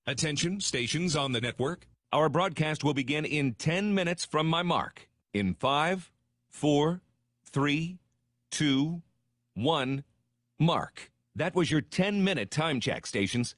Attention, stations on the network. Our broadcast will begin in 10 minutes from my mark. In 5, 4, 3, 2, 1, mark. That was your 10-minute time check, stations.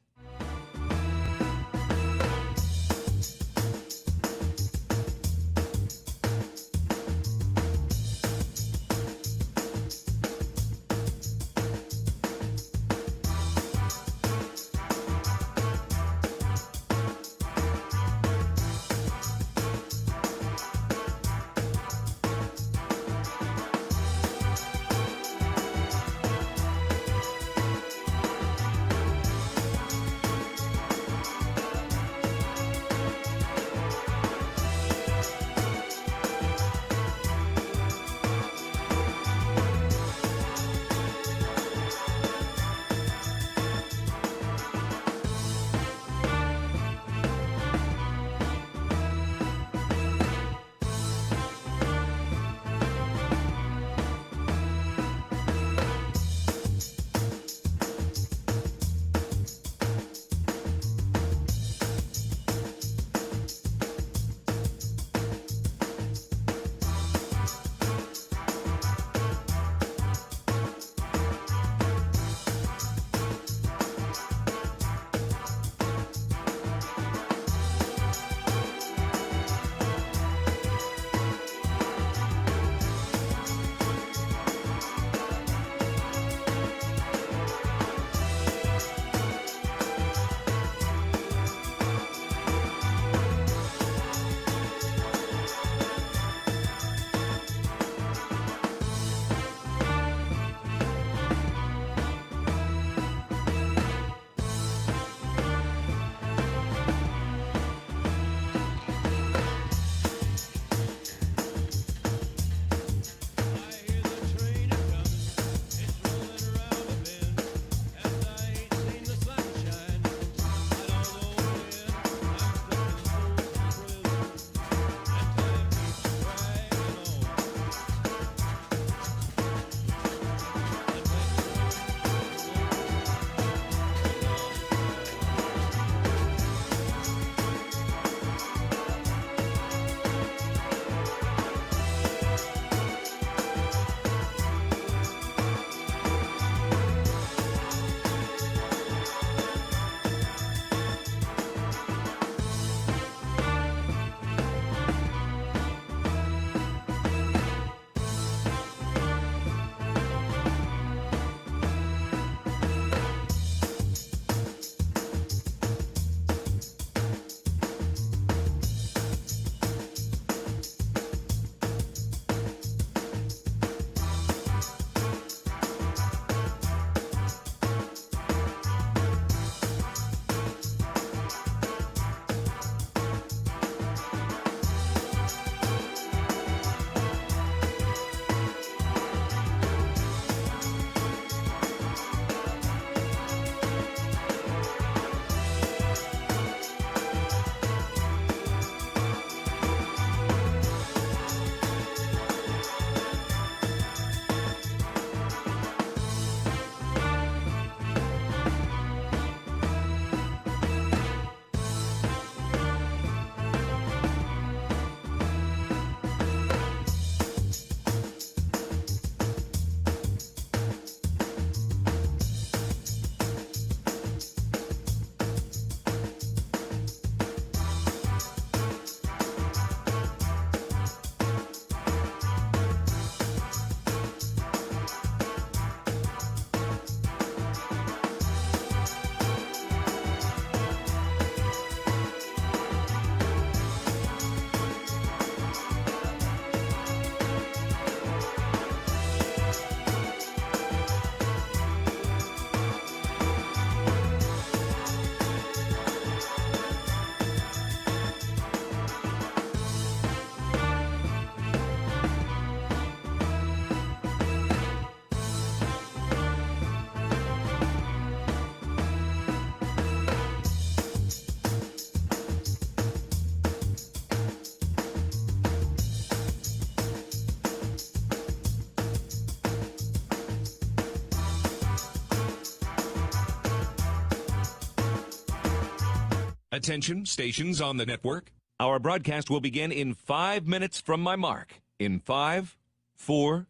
Attention, stations on the network. Our broadcast will begin in 5 minutes from my mark. In 5, 4,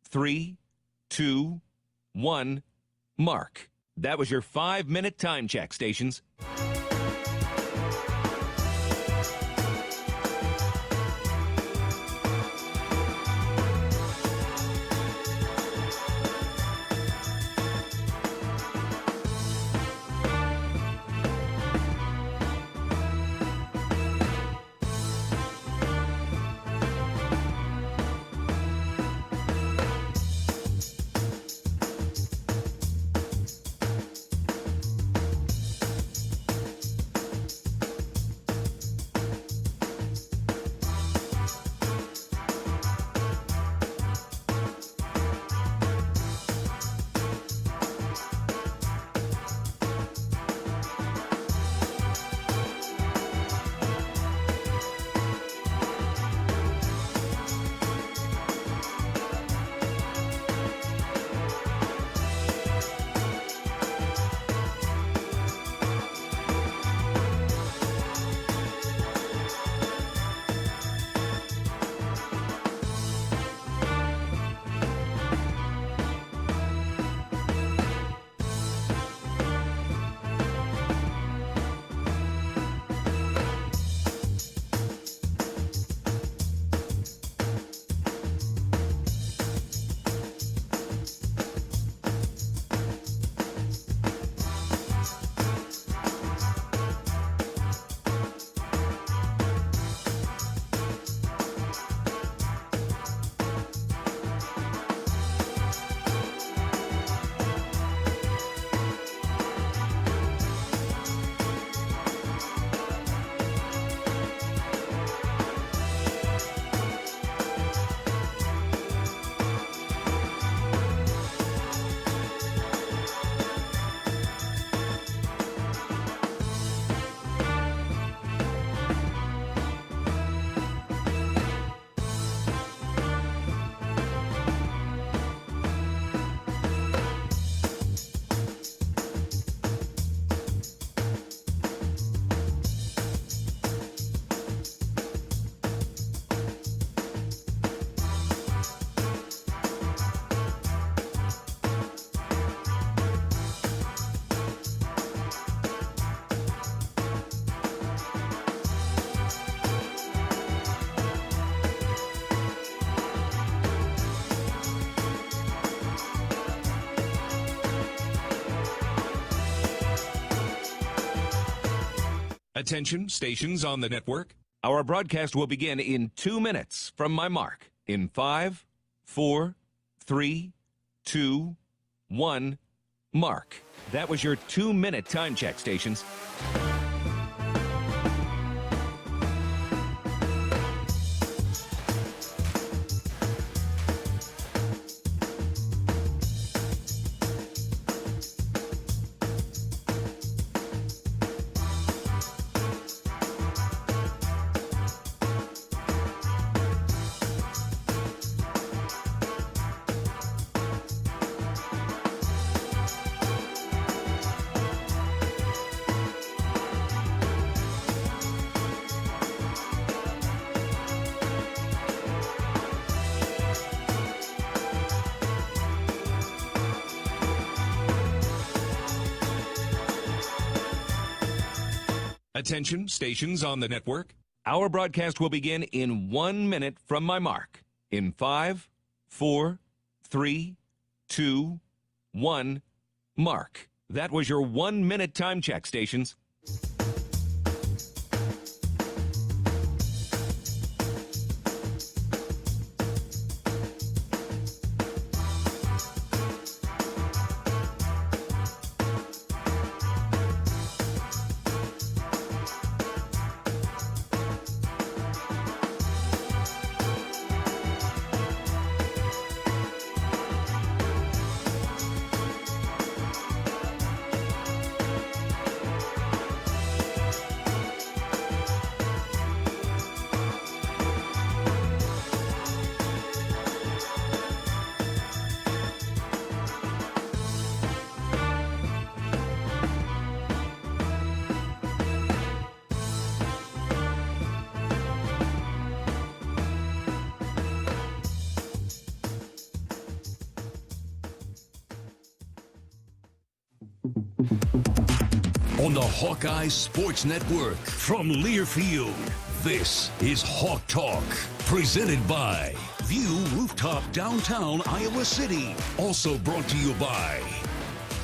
3, 2, 1, mark. That was your 5-minute time check, stations. Attention, stations on the network. Our broadcast will begin in 2 minutes from my mark. In 5, 4, 3, 2, 1, mark. That was your 2-minute time check, stations. Attention, stations on the network. Our broadcast will begin in 1 minute from my mark. In 5, 4, 3, 2, 1, mark. That was your 1-minute time check, stations. On the Hawkeyes Sports Network from Learfield, this is Hawk Talk, presented by View Rooftop Downtown Iowa City. Also brought to you by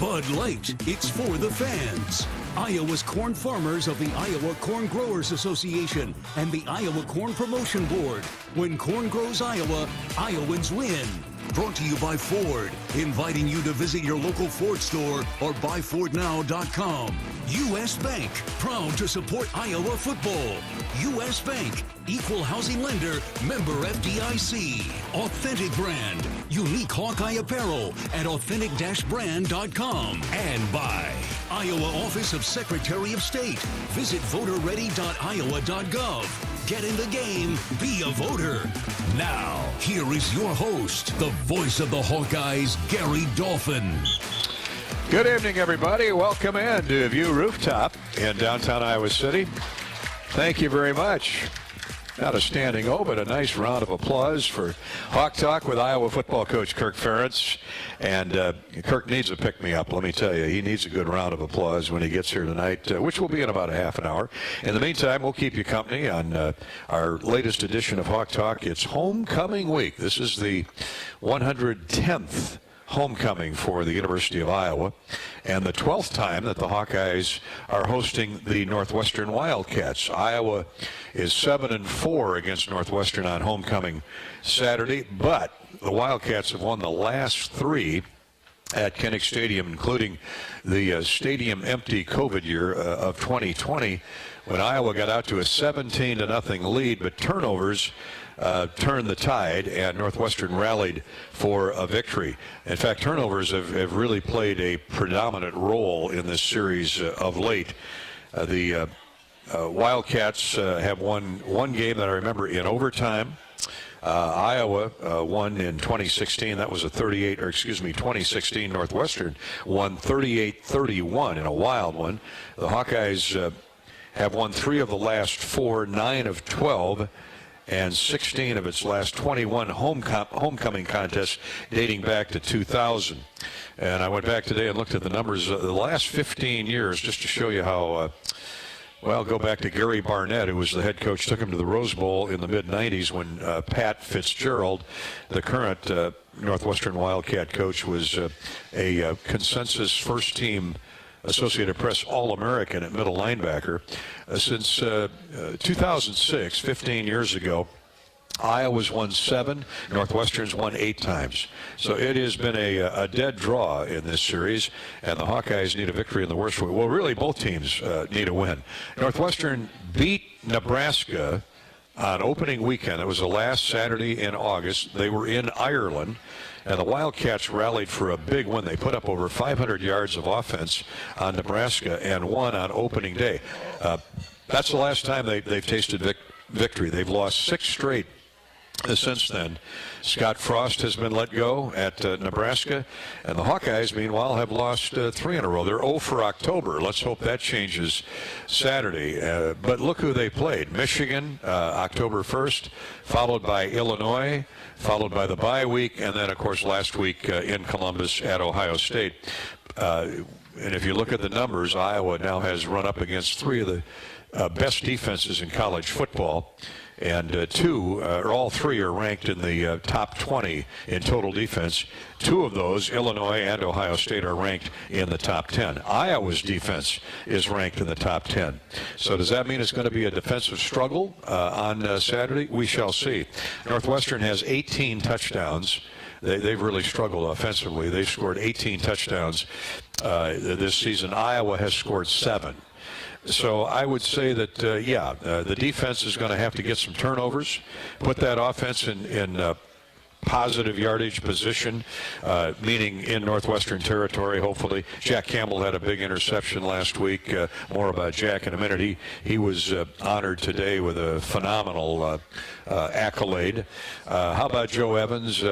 Bud Light, it's for the fans. Iowa's corn farmers of the Iowa Corn Growers Association and the Iowa Corn Promotion Board. When corn grows Iowa, Iowans win. Brought to you by Ford, inviting you to visit your local Ford store or buyfordnow.com. U.S. Bank, proud to support Iowa football. U.S. Bank, equal housing lender, member FDIC. Authentic Brand, unique Hawkeye apparel at authentic-brand.com. And by Iowa Office of Secretary of State. Visit voterready.iowa.gov. Get in the game, be a voter. Now, here is your host, the voice of the Hawkeyes, Gary Dolphin. Good evening, everybody. Welcome in to View Rooftop in downtown Iowa City. Thank you very much. Not a standing O, but a nice round of applause for Hawk Talk with Iowa football coach Kirk Ferentz. And Kirk needs a pick-me-up, let me tell you. He needs a good round of applause when he gets here tonight, which will be in about a half an hour. In the meantime, we'll keep you company on our latest edition of Hawk Talk. It's homecoming week. This is the 110th homecoming for the University of Iowa, and the 12th time that the Hawkeyes are hosting the Northwestern Wildcats. Iowa is 7-4 against Northwestern on homecoming Saturday, but the Wildcats have won the last three at Kinnick Stadium, including the stadium empty COVID year of 2020, when Iowa got out to a 17-0 lead, but turnovers turned the tide, and Northwestern rallied for a victory. In fact, turnovers have really played a predominant role in this series of late. The Wildcats have won one game that I remember in overtime. Iowa won in 2016. That was a 2016 Northwestern won 38-31 in a wild one. The Hawkeyes have won 3 of the last 4, 9 of 12, and 16 of its last 21 homecoming contests dating back to 2000. And I went back today and looked at the numbers of the last 15 years just to show you how, go back to Gary Barnett, who was the head coach, took him to the Rose Bowl in the mid-'90s when Pat Fitzgerald, the current Northwestern Wildcat coach, was a consensus first-team Associated Press All-American at middle linebacker. Since 2006, 15 years ago, Iowa's won 7, Northwestern's won 8 times. So it has been a dead draw in this series, and the Hawkeyes need a victory in the worst way. Well, really, both teams need a win. Northwestern beat Nebraska on opening weekend. It was the last Saturday in August. They were in Ireland, and the Wildcats rallied for a big win. They put up over 500 yards of offense on Nebraska and won on opening day. That's the last time they've tasted victory. They've lost 6 straight since then. Scott Frost has been let go at Nebraska, and the Hawkeyes, meanwhile, have lost 3 in a row. They're 0 for October. Let's hope that changes Saturday. But look who they played. Michigan, October 1st, followed by Illinois, followed by the bye week, and then, of course, last week in Columbus at Ohio State. And if you look at the numbers, Iowa now has run up against 3 of the best defenses in college football, and all 3 are ranked in the top 20 in total defense. 2 of those, Illinois and Ohio State, are ranked in the top 10. Iowa's defense is ranked in the top 10. So does that mean it's going to be a defensive struggle on Saturday? We shall see. Northwestern has 18 touchdowns. They've really struggled offensively. They've scored 18 touchdowns this season. Iowa has scored 7. So I would say that, the defense is going to have to get some turnovers, put that offense in positive yardage position, meaning in Northwestern territory, hopefully. Jack Campbell had a big interception last week. More about Jack in a minute. He was honored today with a phenomenal accolade. How about Joe Evans?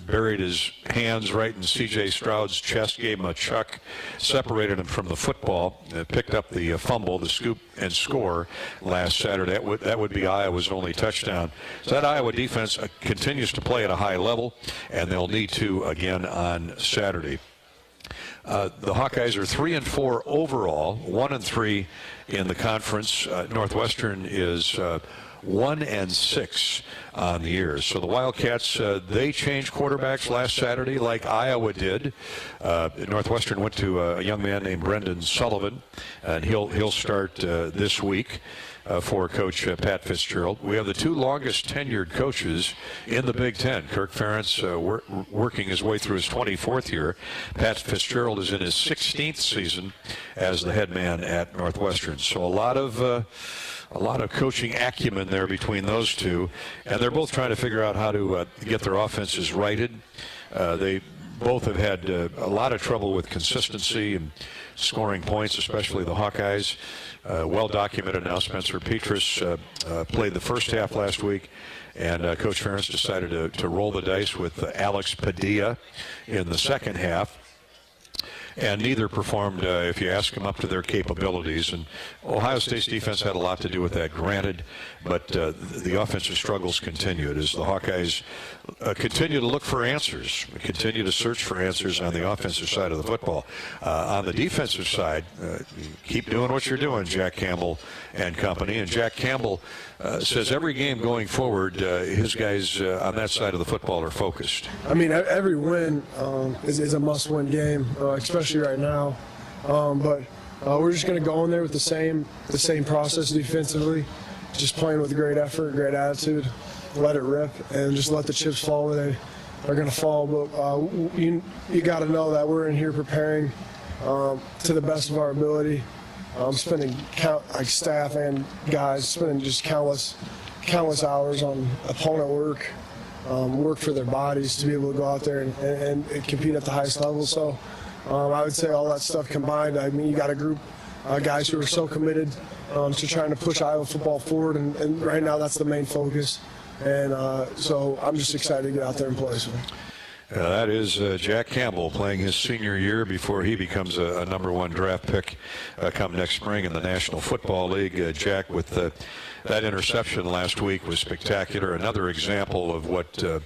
Buried his hands right in C.J. Stroud's chest, gave him a chuck, separated him from the football, picked up the fumble, the scoop and score last Saturday. That would be Iowa's only touchdown. So that Iowa defense continues to play at a high level, and they'll need to again on Saturday. The Hawkeyes are 3-4 overall, 1-3 in the conference. Northwestern is 1-6 on the year. So the Wildcats, they changed quarterbacks last Saturday like Iowa did. Northwestern went to a young man named Brendan Sullivan, and he'll start this week. For Coach Pat Fitzgerald. We have the two longest tenured coaches in the Big Ten. Kirk Ferentz working his way through his 24th year. Pat Fitzgerald is in his 16th season as the head man at Northwestern. So a lot of coaching acumen there between those two, and they're both trying to figure out how to get their offenses righted. They both have had a lot of trouble with consistency and scoring points, especially the Hawkeyes. Well documented now. Spencer Petras played the first half last week, and Coach Ferentz decided to roll the dice with Alex Padilla in the second half. And neither performed, if you ask them, up to their capabilities. And Ohio State's defense had a lot to do with that, granted, but the offensive struggles continued as the Hawkeyes continue to look for answers, continue to search for answers on the offensive side of the football. On the defensive side, keep doing what you're doing, Jack Campbell and company. And Jack Campbell says every game going forward, his guys on that side of the football are focused. I mean, every win is a must-win game, especially right now. But we're just going to go in there with the same process defensively, just playing with great effort, great attitude, let it rip, and just let the chips fall where they are going to fall. But you got to know that we're in here preparing to the best of our ability. Spending staff and guys spending just countless hours on opponent work for their bodies to be able to go out there and compete at the highest level. So I would say all that stuff combined, I mean, you got a group of guys who are so committed to trying to push Iowa football forward, and right now that's the main focus. And so I'm just excited to get out there and play. So. That is Jack Campbell playing his senior year before he becomes a number one draft pick come next spring in the National Football League. Jack, with that interception last week, was spectacular. Another example of what a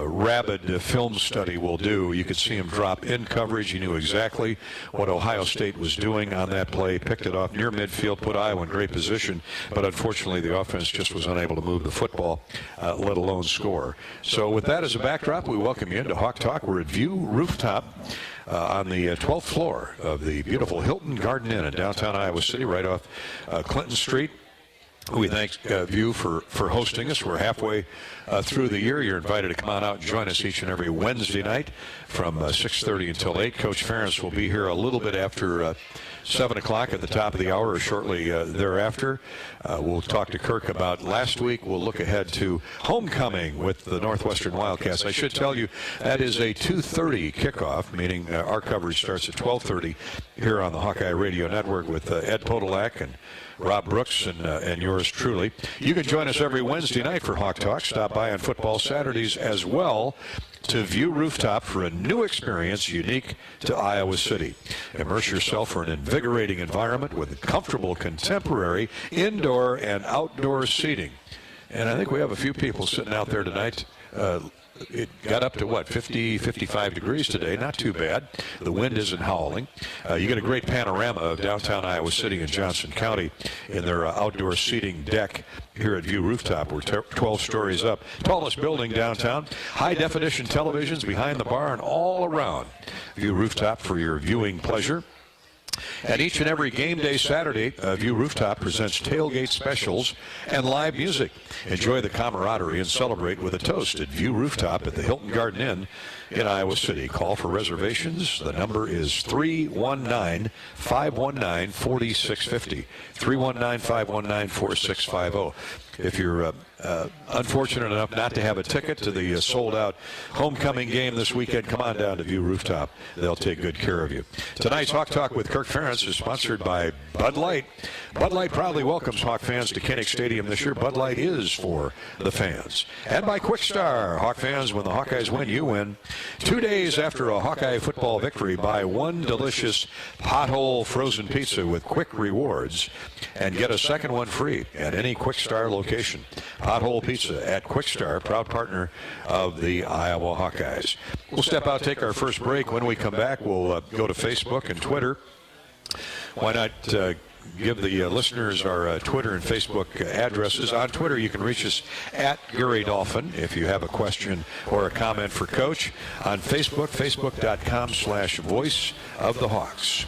rabid film study will do. You could see him drop in coverage. He knew exactly what Ohio State was doing on that play, picked it off near midfield, put Iowa in great position, but unfortunately the offense just was unable to move the football, let alone score. So with that as a backdrop, we welcome you into Hawk Talk. We're at View Rooftop on the 12th floor of the beautiful Hilton Garden Inn in downtown Iowa City, right off Clinton Street. We thank View for hosting us. We're halfway through the year. You're invited to come on out and join us each and every Wednesday night from 6:30 until 8. Coach Ferentz will be here a little bit after 7 o'clock at the top of the hour or shortly thereafter. We'll talk to Kirk about last week. We'll look ahead to homecoming with the Northwestern Wildcats. I should tell you that is a 2:30 kickoff, meaning our coverage starts at 12:30 here on the Hawkeye Radio Network with Ed Podolak and Rob Brooks and yours truly. You can join us every Wednesday night for Hawk Talk. Stop by on football Saturdays as well to View Rooftop for a new experience unique to Iowa City. Immerse yourself for an invigorating environment with comfortable contemporary indoor and outdoor seating. And I think we have a few people sitting out there tonight. It got up to, 50, 55 degrees today. Not too bad. The wind isn't howling. You get a great panorama of downtown Iowa City and Johnson County in their outdoor seating deck here at View Rooftop. We're 12 stories up. Tallest building downtown. High-definition televisions behind the bar and all around. View Rooftop for your viewing pleasure. And each and every game day Saturday, View Rooftop presents tailgate specials and live music. Enjoy the camaraderie and celebrate with a toast at View Rooftop at the Hilton Garden Inn in Iowa City. Call for reservations. The number is 319-519-4650. 319-519-4650. If you're unfortunate enough not to have a ticket to the sold-out homecoming game this weekend, come on down to View Rooftop. They'll take good care of you. Tonight's Hawk Talk with Kirk Ferentz Ferentz is sponsored by Bud Light. Bud Light proudly welcomes Hawk fans to Kinnick Stadium this year. Bud Light is for the fans. And by Quick Star. Hawk fans, when the Hawkeyes win, you win. 2 days after a Hawkeye football victory, buy one delicious pothole frozen pizza with Quick Rewards and get a second one free at any Quick Star location. Pothole Pizza at Quick Star, proud partner of the Iowa Hawkeyes. We'll step out, take our first break. When we come back, we'll go to Facebook and Twitter. Why not give the listeners our Twitter and Facebook addresses. On Twitter, you can reach us at Gary Dolphin if you have a question or a comment for Coach. On Facebook, facebook.com/Voice of the Hawks.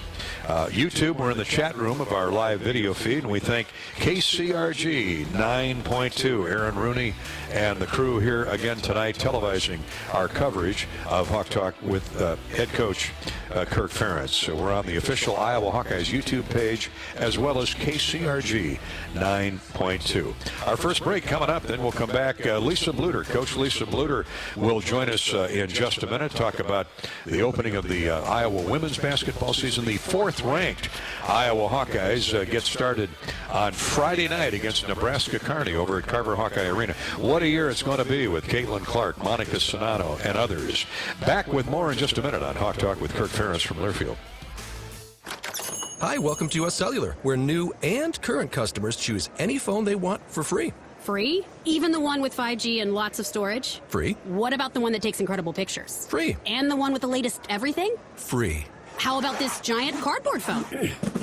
YouTube, we're in the chat room of our live video feed, and we thank KCRG 9.2, Aaron Rooney, and the crew here again tonight televising our coverage of Hawk Talk with head coach Kirk Ferentz. So we're on the official Iowa Hawkeyes YouTube page as well as KCRG 9.2. Our first break coming up, then we'll come back. Lisa Bluter, Coach Lisa Bluter, will join us in just a minute, talk about the opening of the Iowa women's basketball season. The fourth-ranked Iowa Hawkeyes get started on Friday night against Nebraska Kearney over at Carver Hawkeye Arena. What a year it's going to be with Caitlin Clark, Monica Sonano, and others. Back with more in just a minute on Hawk Talk with Kirk Ferentz from Learfield. Hi, welcome to US Cellular, where new and current customers choose any phone they want for free. Free? Even the one with 5G and lots of storage? Free. What about the one that takes incredible pictures? Free. And the one with the latest everything? Free. How about this giant cardboard phone?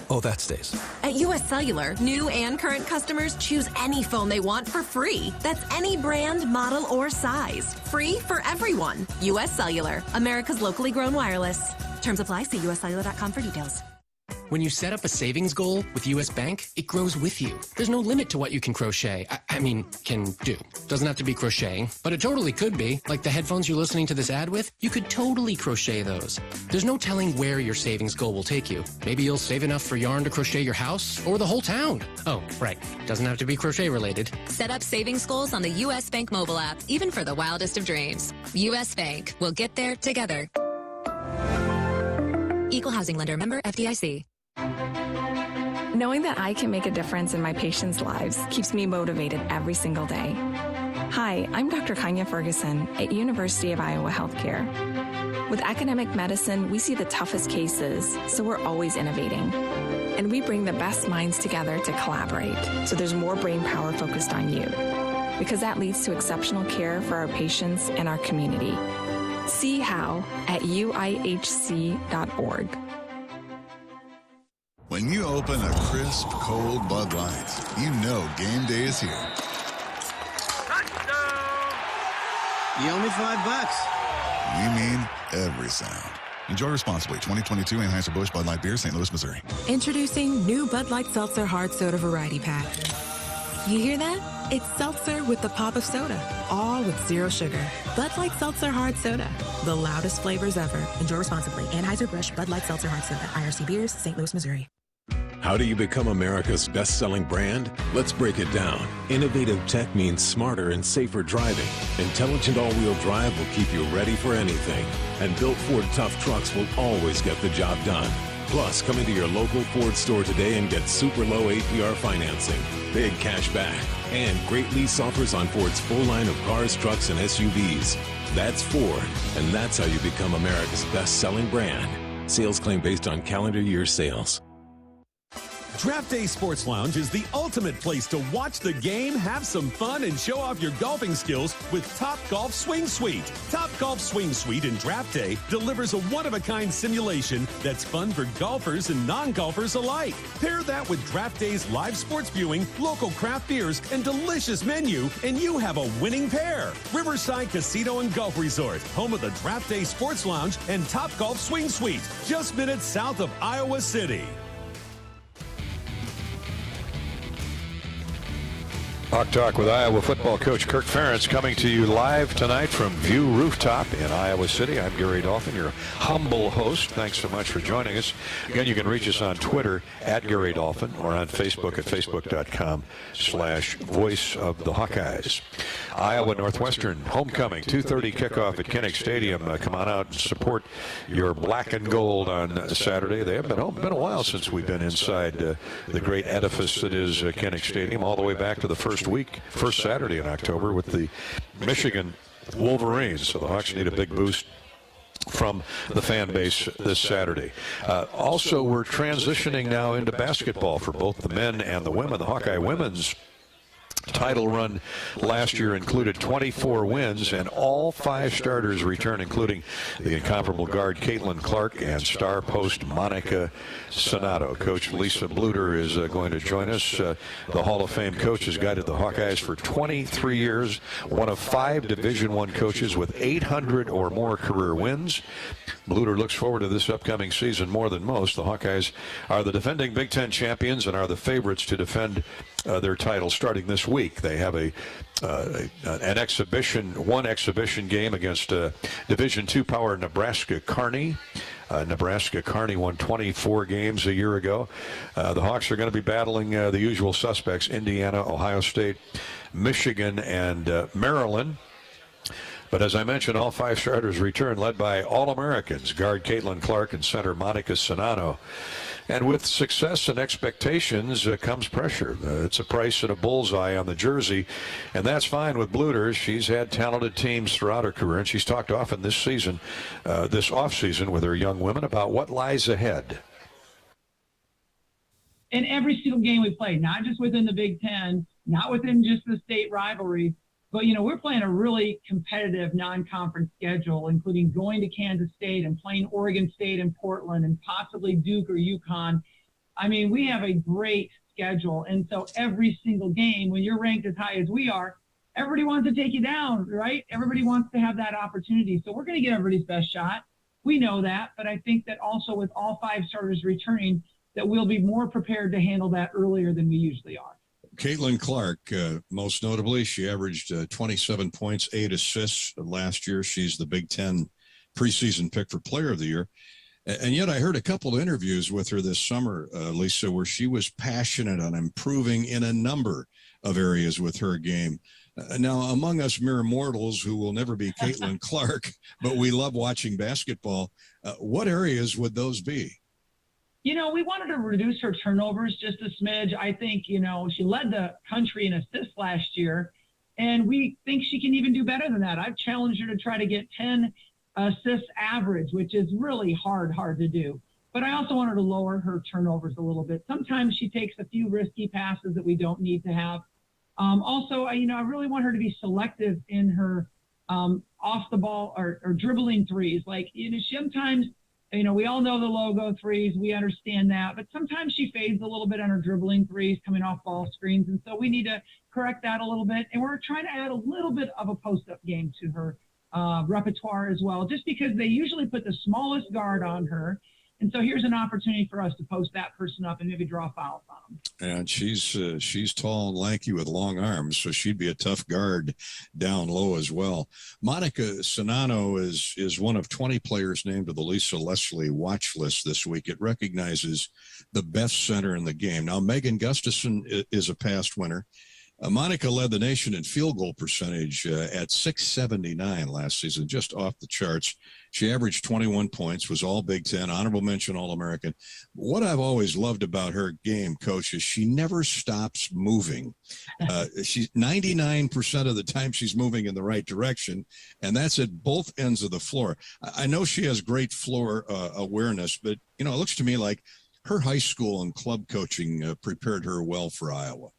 Oh, that stays. At US Cellular, new and current customers choose any phone they want for free. That's any brand, model, or size. Free for everyone. US Cellular, America's locally grown wireless. Terms apply. See uscellular.com for details. When you set up a savings goal with U.S. Bank, it grows with you. There's no limit to what you can crochet. Can do. Doesn't have to be crocheting, but it totally could be. Like the headphones you're listening to this ad with, you could totally crochet those. There's no telling where your savings goal will take you. Maybe you'll save enough for yarn to crochet your house or the whole town. Oh, right. Doesn't have to be crochet related. Set up savings goals on the U.S. Bank mobile app, even for the wildest of dreams. U.S. Bank. We'll get there together. Equal housing lender, member FDIC. Knowing that I can make a difference in my patients' lives keeps me motivated every single day. Hi, I'm Dr. Kanya Ferguson at University of Iowa Healthcare. With academic medicine, we see the toughest cases, so we're always innovating. And we bring the best minds together to collaborate, so there's more brain power focused on you. Because that leads to exceptional care for our patients and our community. See how at uihc.org. When you open a crisp, cold Bud Light, you know game day is here. You owe me $5. We mean every sound. Enjoy responsibly. 2022 Anheuser-Busch Bud Light Beer, St. Louis, Missouri. Introducing new Bud Light Seltzer Hard Soda Variety Pack. You hear that? It's seltzer with the pop of soda, all with zero sugar. Bud Light Seltzer Hard Soda, the loudest flavors ever. Enjoy responsibly. Anheuser-Busch Bud Light Seltzer Hard Soda, IRC Beers, St. Louis, Missouri. How do you become America's best-selling brand? Let's break it down. Innovative tech means smarter and safer driving. Intelligent all-wheel drive will keep you ready for anything. And built Ford tough trucks will always get the job done. Plus, come into your local Ford store today and get super low APR financing, big cash back, and great lease offers on Ford's full line of cars, trucks, and SUVs. That's Ford, and that's how you become America's best-selling brand. Sales claim based on calendar year sales. Draft Day Sports Lounge is the ultimate place to watch the game, have some fun, and show off your golfing skills with Top Golf Swing Suite. Top Golf Swing Suite in Draft Day delivers a one-of-a-kind simulation that's fun for golfers and non-golfers alike. Pair that with Draft Day's live sports viewing, local craft beers, and delicious menu, and you have a winning pair. Riverside Casino and Golf Resort, home of the Draft Day Sports Lounge and Top Golf Swing Suite, just minutes south of Iowa City. Hawk Talk with Iowa football coach Kirk Ferentz coming to you live tonight from View Rooftop in Iowa City. I'm Gary Dolphin, your humble host. Thanks so much for joining us. Again, you can reach us on Twitter at Gary Dolphin or on Facebook at facebook.com/Voice of the Hawkeyes. Iowa Northwestern homecoming, 2:30 kickoff at Kinnick Stadium. Come on out and support your black and gold on Saturday. They haven't been home. It's been a while since we've been inside the great edifice that is Kinnick Stadium, all the way back to the first Saturday in October with the Michigan Wolverines. So the Hawks need a big boost from the fan base this Saturday. Also, we're transitioning now into basketball for both the men and the women. The Hawkeye women's title run last year included 24 wins, and all 5 starters return, including the incomparable guard Caitlin Clark and star post Monica Sonato. Coach Lisa Bluter is going to join us. The Hall of Fame coach has guided the Hawkeyes for 23 years, one of 5 Division I coaches with 800 or more career wins. Bluter looks forward to this upcoming season more than most. The Hawkeyes are the defending Big Ten champions and are the favorites to defend their title starting this week. They have one exhibition game against Division II power Nebraska Kearney. Nebraska Kearney won 24 games a year ago. The Hawks are going to be battling the usual suspects: Indiana, Ohio State, Michigan, and Maryland. But as I mentioned, all 5 starters return, led by All-Americans, guard Caitlin Clark and center Monica Sonato. And with success and expectations comes pressure. It's a price and a bullseye on the jersey, and that's fine with Bluter. She's had talented teams throughout her career, and she's talked often this season, this offseason, with her young women about what lies ahead. In every single game we play, not just within the Big Ten, not within just the state rivalry, but, we're playing a really competitive non-conference schedule, including going to Kansas State and playing Oregon State and Portland and possibly Duke or UConn. I mean, we have a great schedule. And so every single game, when you're ranked as high as we are, everybody wants to take you down, right? Everybody wants to have that opportunity. So we're going to get everybody's best shot. We know that. But I think that also with all 5 starters returning, that we'll be more prepared to handle that earlier than we usually are. Caitlin Clark, most notably, she averaged 27 points, 8 assists last year. She's the Big Ten preseason pick for Player of the Year. And yet I heard a couple of interviews with her this summer, Lisa, where she was passionate on improving in a number of areas with her game. Now, among us mere mortals who will never be Caitlin Clark, but we love watching basketball, what areas would those be? We wanted to reduce her turnovers just a smidge. I think, she led the country in assists last year, and we think she can even do better than that. I've challenged her to try to get 10 assists average, which is really hard to do. But I also want her to lower her turnovers a little bit. Sometimes she takes a few risky passes that we don't need to have. Also, I really want her to be selective in her off the ball or dribbling threes. Like, sometimes, we all know the logo threes. We understand that. But sometimes she fades a little bit on her dribbling threes coming off ball screens. And so we need to correct that a little bit. And we're trying to add a little bit of a post-up game to her repertoire as well, just because they usually put the smallest guard on her. And so here's an opportunity for us to post that person up and maybe draw fouls on them. And she's tall and lanky with long arms, so she'd be a tough guard down low as well. Monica Sonato is one of 20 players named to the Lisa Leslie watch list this week. It recognizes the best center in the game. Now, Megan Gustafson is a past winner. Monica led the nation in field goal percentage at .679 last season, just off the charts. She averaged 21 points, was all Big Ten, honorable mention All-American. What I've always loved about her game, Coach, is she never stops moving. She's 99% of the time she's moving in the right direction, and that's at both ends of the floor. I know she has great floor awareness, but, it looks to me like her high school and club coaching prepared her well for Iowa.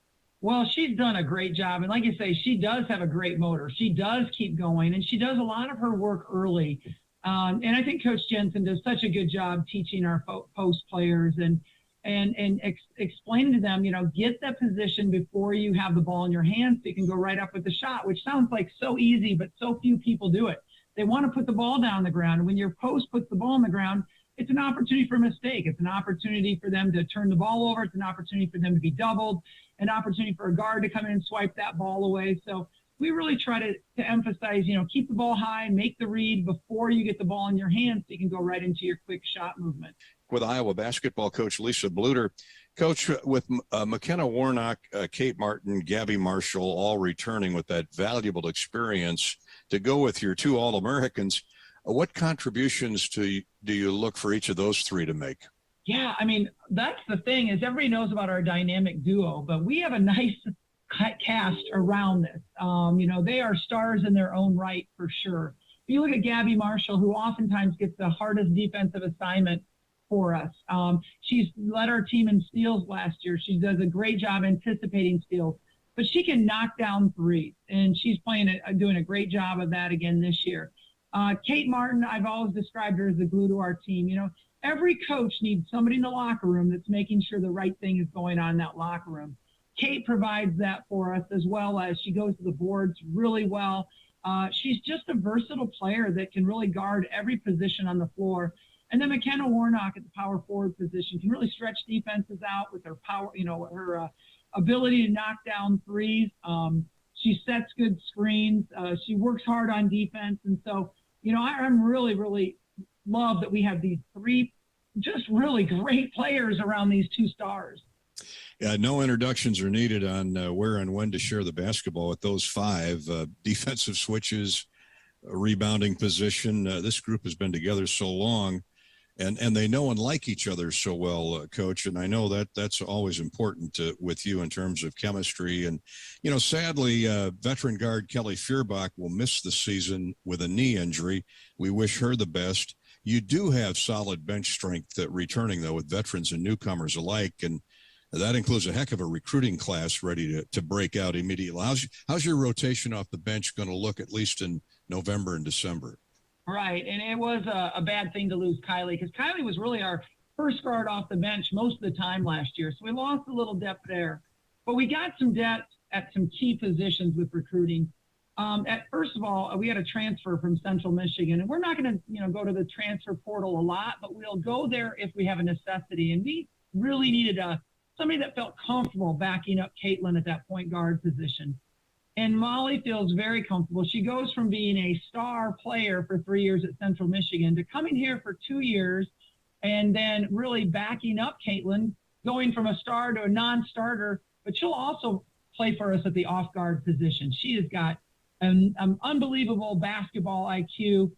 Well, she's done a great job. And like you say, she does have a great motor. She does keep going, and she does a lot of her work early. And I think Coach Jensen does such a good job teaching our post players and explaining to them, get that position before you have the ball in your hands so you can go right up with the shot, which sounds like so easy, but so few people do it. They want to put the ball down on the ground. And when your post puts the ball on the ground, it's an opportunity for a mistake. It's an opportunity for them to turn the ball over. It's an opportunity for them to be doubled. an opportunity for a guard to come in and swipe that ball away. So we really try to emphasize, keep the ball high, make the read before you get the ball in your hands so you can go right into your quick shot movement. With Iowa basketball coach Lisa Bluter. Coach, with McKenna Warnock, Kate Martin, Gabby Marshall, all returning with that valuable experience to go with your 2 All-Americans, what contributions do you look for each of those 3 to make? Yeah, I mean, that's the thing is everybody knows about our dynamic duo, but we have a nice cast around this. They are stars in their own right for sure. If you look at Gabby Marshall, who oftentimes gets the hardest defensive assignment for us. She's led our team in steals last year. She does a great job anticipating steals, but she can knock down threes, and she's doing a great job of that again this year. Kate Martin, I've always described her as the glue to our team. Every coach needs somebody in the locker room that's making sure the right thing is going on in that locker room. Kate provides that for us, as well as she goes to the boards really well. She's just a versatile player that can really guard every position on the floor. And then McKenna Warnock at the power forward position can really stretch defenses out with her power, her ability to knock down threes. She sets good screens. She works hard on defense. And so, I'm really, really love that we have these 3 just really great players around these 2 stars. Yeah, no introductions are needed on where and when to share the basketball with those 5 defensive switches, rebounding position. This group has been together so long. And they know and like each other so well, Coach. And I know that's always important with you in terms of chemistry. And, sadly, veteran guard Kelly Feuerbach will miss the season with a knee injury. We wish her the best. You do have solid bench strength returning, though, with veterans and newcomers alike. And that includes a heck of a recruiting class ready to break out immediately. How's your rotation off the bench going to look, at least in November and December? Right, and it was a bad thing to lose Kylie, because Kylie was really our first guard off the bench most of the time last year. So we lost a little depth there. But we got some depth at some key positions with recruiting. First of all, we had a transfer from Central Michigan, and we're not going to go to the transfer portal a lot, but we'll go there if we have a necessity. And we really needed somebody that felt comfortable backing up Caitlin at that point guard position. And Molly feels very comfortable. She goes from being a star player for 3 years at Central Michigan to coming here for 2 years and then really backing up Caitlin, going from a star to a non-starter. But she'll also play for us at the off-guard position. She has got an unbelievable basketball IQ.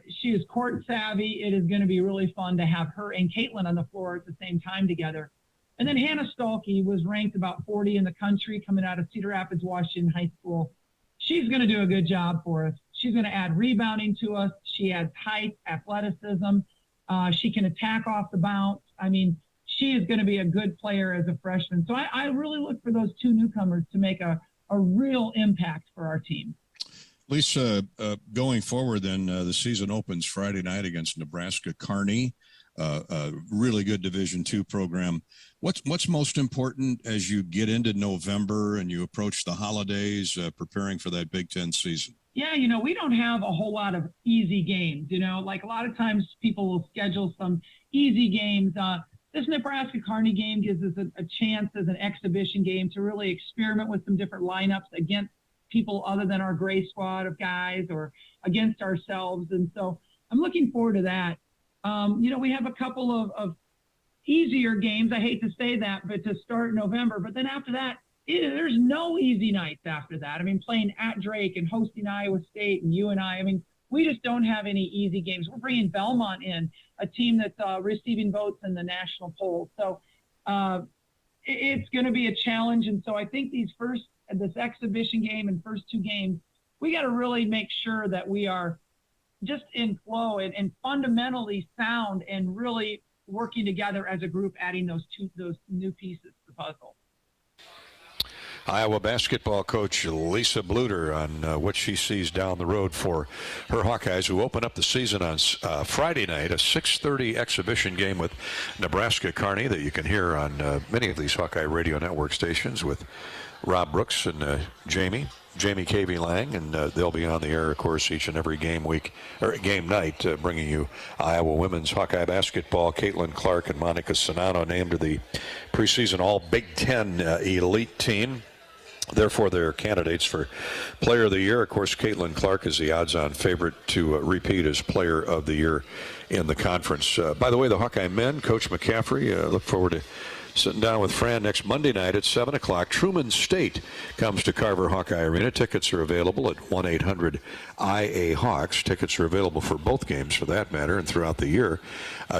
She is court savvy. It is going to be really fun to have her and Caitlin on the floor at the same time together. And then Hannah Stolke was ranked about 40 in the country coming out of Cedar Rapids, Washington High School. She's going to do a good job for us. She's going to add rebounding to us. She adds height, athleticism. She can attack off the bounce. I mean, she is going to be a good player as a freshman. So I really look for those 2 newcomers to make a real impact for our team. Lisa, going forward then, the season opens Friday night against Nebraska Kearney. Really good Division II program. What's most important as you get into November and you approach the holidays, preparing for that Big Ten season? Yeah, we don't have a whole lot of easy games. Like a lot of times people will schedule some easy games. This Nebraska Kearney game gives us a chance as an exhibition game to really experiment with some different lineups against people other than our gray squad of guys or against ourselves. And so I'm looking forward to that. We have a couple of easier games. I hate to say that, but to start November. But then after that, there's no easy nights after that. I mean, playing at Drake and hosting Iowa State and UNI. I mean, we just don't have any easy games. We're bringing Belmont in, a team that's receiving votes in the national polls. So it's going to be a challenge. And so I think this exhibition game and first 2 games, we got to really make sure that we are just in flow and fundamentally sound and really working together as a group, adding those new pieces to the puzzle. Iowa basketball coach Lisa Bluter on what she sees down the road for her Hawkeyes, who open up the season on Friday night, a 6:30 exhibition game with Nebraska Kearney that you can hear on many of these Hawkeye radio network stations with Rob Brooks and Jamie K.V. Lang, and they'll be on the air, of course, each and every game night, bringing you Iowa women's Hawkeye basketball. Caitlin Clark and Monica Sonano named to the preseason All-Big Ten elite team. Therefore, they're candidates for Player of the Year. Of course, Caitlin Clark is the odds-on favorite to repeat as Player of the Year in the conference. By the way, the Hawkeye men, Coach McCaffrey, look forward to sitting down with Fran next Monday night at 7 o'clock. Truman State comes to Carver Hawkeye Arena. Tickets are available at 1-800-IA-HAWKS. Tickets are available for both games, for that matter, and throughout the year.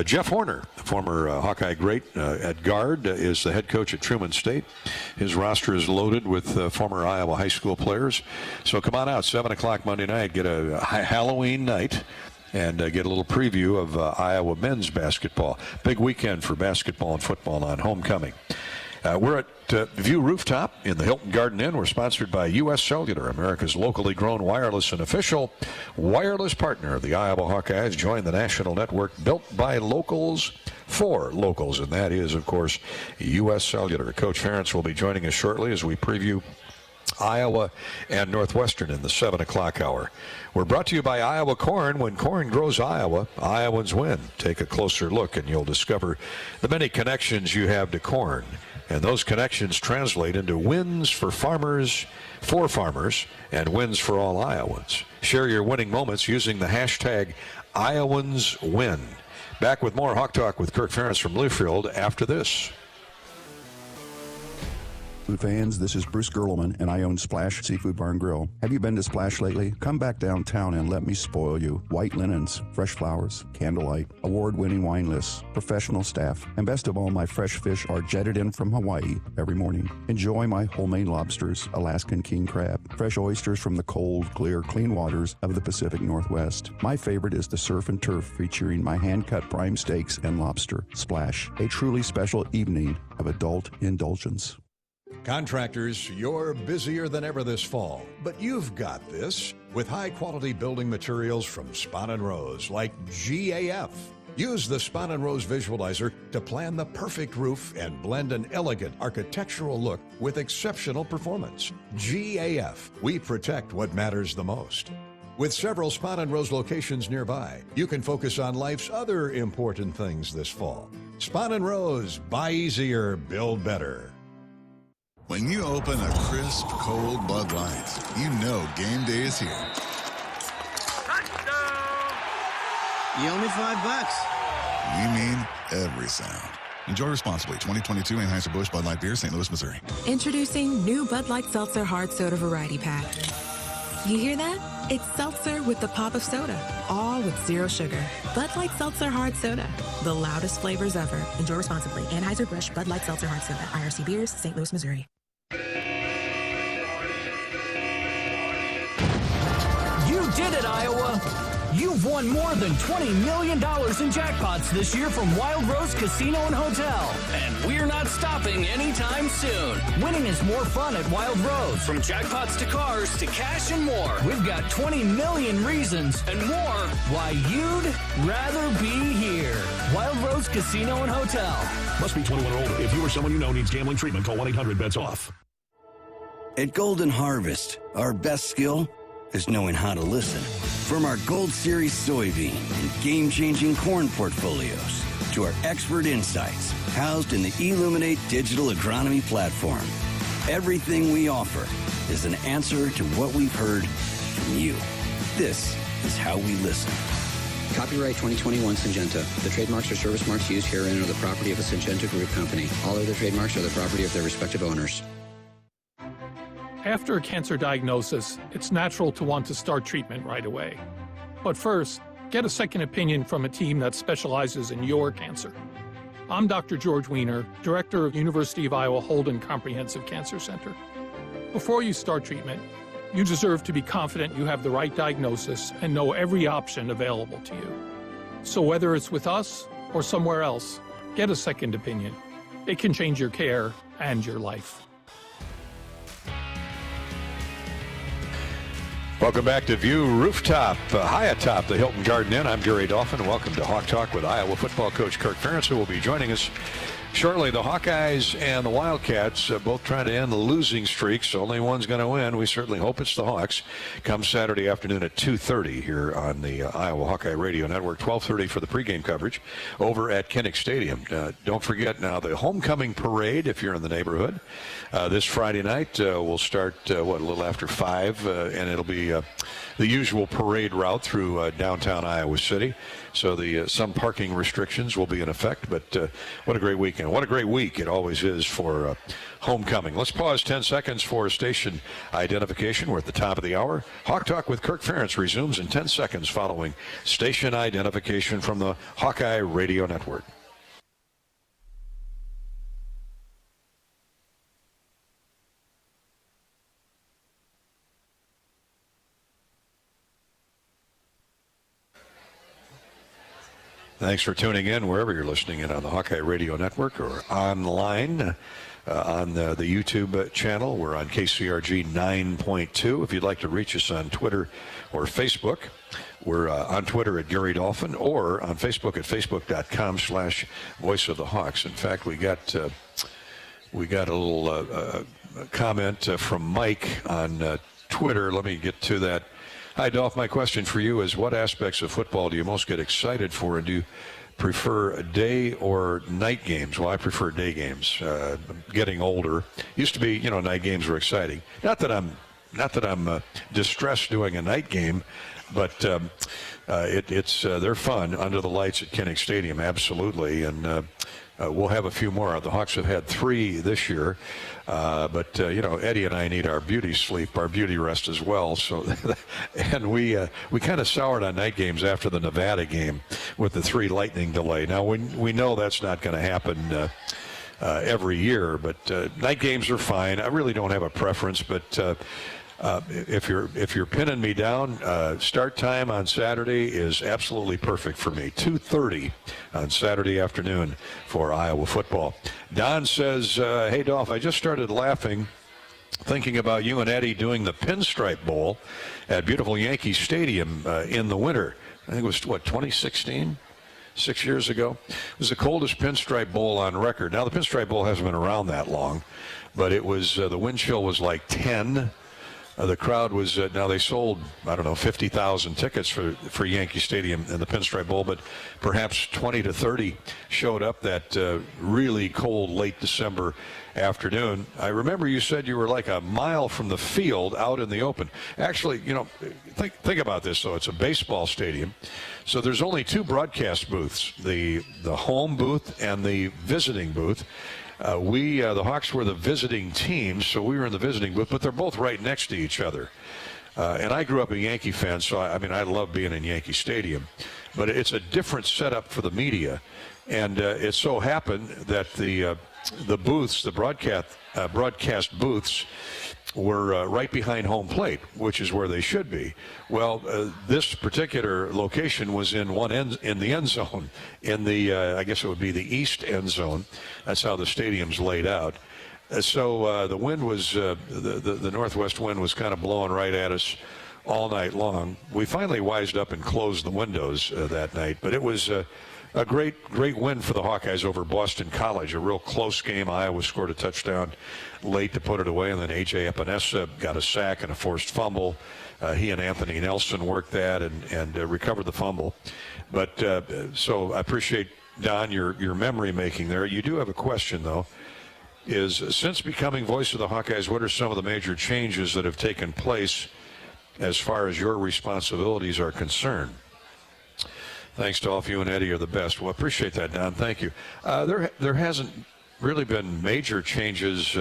Jeff Horner, former Hawkeye great at guard, is the head coach at Truman State. His roster is loaded with former Iowa high school players. So come on out, 7 o'clock Monday night. Get a Halloween night and get a little preview of Iowa men's basketball. Big weekend for basketball and football on homecoming. We're at View Rooftop in the Hilton Garden Inn. We're sponsored by U.S. Cellular, America's locally grown wireless and official wireless partner of the Iowa Hawkeyes. Join the national network built by locals for locals, and that is, of course, U.S. Cellular. Coach Ferentz will be joining us shortly as we preview Iowa and Northwestern in the 7 o'clock hour. We're brought to you by Iowa Corn. When corn grows Iowa, Iowans win. Take a closer look and you'll discover the many connections you have to corn. And those connections translate into wins for farmers, and wins for all Iowans. Share your winning moments using the hashtag IowansWin. Back with more Hawk Talk with Kirk Ferentz from Learfield after this. Food fans, this is Bruce Gerlman, and I own Splash Seafood Bar and Grill. Have you been to Splash lately? Come back downtown and let me spoil you. White linens, fresh flowers, candlelight, award-winning wine lists, professional staff, and best of all, my fresh fish are jetted in from Hawaii every morning. Enjoy my homemade lobsters, Alaskan king crab, fresh oysters from the cold, clear, clean waters of the Pacific Northwest. My favorite is the surf and turf, featuring my hand-cut prime steaks and lobster. Splash, a truly special evening of adult indulgence. Contractors, you're busier than ever this fall, but you've got this with high-quality building materials from Spahn & Rose, like GAF. Use the Spahn & Rose Visualizer to plan the perfect roof and blend an elegant architectural look with exceptional performance. GAF, we protect what matters the most. With several Spahn & Rose locations nearby, you can focus on life's other important things this fall. Spahn & Rose, buy easier, build better. When you open a crisp, cold Bud Light, you know game day is here. You owe me $5. We mean every sound. Enjoy responsibly. 2022 Anheuser-Busch Bud Light Beer, St. Louis, Missouri. Introducing new Bud Light Seltzer Hard Soda Variety Pack. You hear that? It's seltzer with the pop of soda, all with zero sugar. Bud Light Seltzer Hard Soda, the loudest flavors ever. Enjoy responsibly. Anheuser-Busch Bud Light Seltzer Hard Soda, IRC Beers, St. Louis, Missouri. You did it, Iowa! You've won more than $20 million in jackpots this year from Wild Rose Casino and Hotel. And we're not stopping anytime soon. Winning is more fun at Wild Rose. From jackpots to cars to cash and more. We've got 20 million reasons and more why you'd rather be here. Wild Rose Casino and Hotel. Must be 21 or older. If you or someone you know needs gambling treatment, call 1-800-BETS-OFF. At Golden Harvest, our best skill is knowing how to listen. From our Gold Series soybean and game-changing corn portfolios to our expert insights housed in the Illuminate digital agronomy platform, everything we offer is an answer to what we've heard from you. This is how we listen. Copyright 2021 Syngenta. The trademarks or service marks used herein are the property of a Syngenta Group company. All other trademarks are the property of their respective owners. After a cancer diagnosis, it's natural to want to start treatment right away. But first, get a second opinion from a team that specializes in your cancer. I'm Dr. George Weiner, Director of University of Iowa Holden Comprehensive Cancer Center. Before you start treatment, you deserve to be confident you have the right diagnosis and know every option available to you. So whether it's with us or somewhere else, get a second opinion. It can change your care and your life. Welcome back to View Rooftop, high atop the Hilton Garden Inn. I'm Gary Dolphin. Welcome to Hawk Talk with Iowa football coach Kirk Ferentz, who will be joining us Shortly, the Hawkeyes and the Wildcats both trying to end the losing streaks. Only one's going to win. We certainly hope it's the Hawks. Come Saturday afternoon at 2:30 here on the Iowa Hawkeye Radio Network. 12:30 for the pregame coverage over at Kinnick Stadium. Don't forget now the homecoming parade if you're in the neighborhood. This Friday night we'll start, a little after 5, and it'll be the usual parade route through downtown Iowa City. So some parking restrictions will be in effect, but what a great weekend. What a great week it always is for homecoming. Let's pause 10 seconds for station identification. We're at the top of the hour. Hawk Talk with Kirk Ferentz resumes in 10 seconds following station identification from the Hawkeye Radio Network. Thanks for tuning in wherever you're listening in on the Hawkeye Radio Network or online on the YouTube channel. We're on KCRG 9.2. If you'd like to reach us on Twitter or Facebook, we're on Twitter at Gary Dolphin or on Facebook at facebook.com/Voice of the Hawks. In fact, we got a little comment from Mike on Twitter. Let me get to that. Hi, Dolph. My question for you is, what aspects of football do you most get excited for, and do you prefer day or night games? Well, I prefer day games. Getting older, used to be, night games were exciting. Not that I'm distressed doing a night game, but they're fun under the lights at Kinnick Stadium, absolutely. And we'll have a few more. The Hawks have had 3 this year. But Eddie and I need our beauty sleep, our beauty rest as well. So, and we kind of soured on night games after the Nevada game with the 3 lightning delay. Now we know that's not going to happen every year, but night games are fine. I really don't have a preference, but if you're pinning me down, start time on Saturday is absolutely perfect for me. 2:30 on Saturday afternoon for Iowa football. Don says, hey, Dolph, I just started laughing thinking about you and Eddie doing the Pinstripe Bowl at beautiful Yankee Stadium in the winter. I think it was, 2016? 6 years ago. It was the coldest Pinstripe Bowl on record. Now, the Pinstripe Bowl hasn't been around that long, but it was the wind chill was like 10. The crowd was, now they sold, 50,000 tickets for Yankee Stadium in the Pinstripe Bowl, but perhaps 20 to 30 showed up that really cold late December afternoon. I remember you said you were like a mile from the field out in the open. Actually, think about this, though. It's a baseball stadium, so there's only 2 broadcast booths, the home booth and the visiting booth. The Hawks were the visiting team, so we were in the visiting booth, but they're both right next to each other. And I grew up a Yankee fan, so I love being in Yankee Stadium. But it's a different setup for the media. And it so happened that the booths, the broadcast booths, were right behind home plate, which is where they should be. Well, this particular location was in the end zone, in the I guess it would be the east end zone. That's how the stadium's laid out. So the wind was the northwest wind was kind of blowing right at us all night long. We finally wised up and closed the windows that night, but it was a great win for the Hawkeyes over Boston College. A real close game. Iowa scored a touchdown late to put it away, and then A.J. Epinesa got a sack and a forced fumble. He and Anthony Nelson worked that and recovered the fumble. But so I appreciate, Don, your memory making there. You do have a question, though. Is since becoming voice of the Hawkeyes, what are some of the major changes that have taken place as far as your responsibilities are concerned? Thanks, Dolph. You and Eddie are the best. Well, I appreciate that, Don. Thank you. There hasn't really been major changes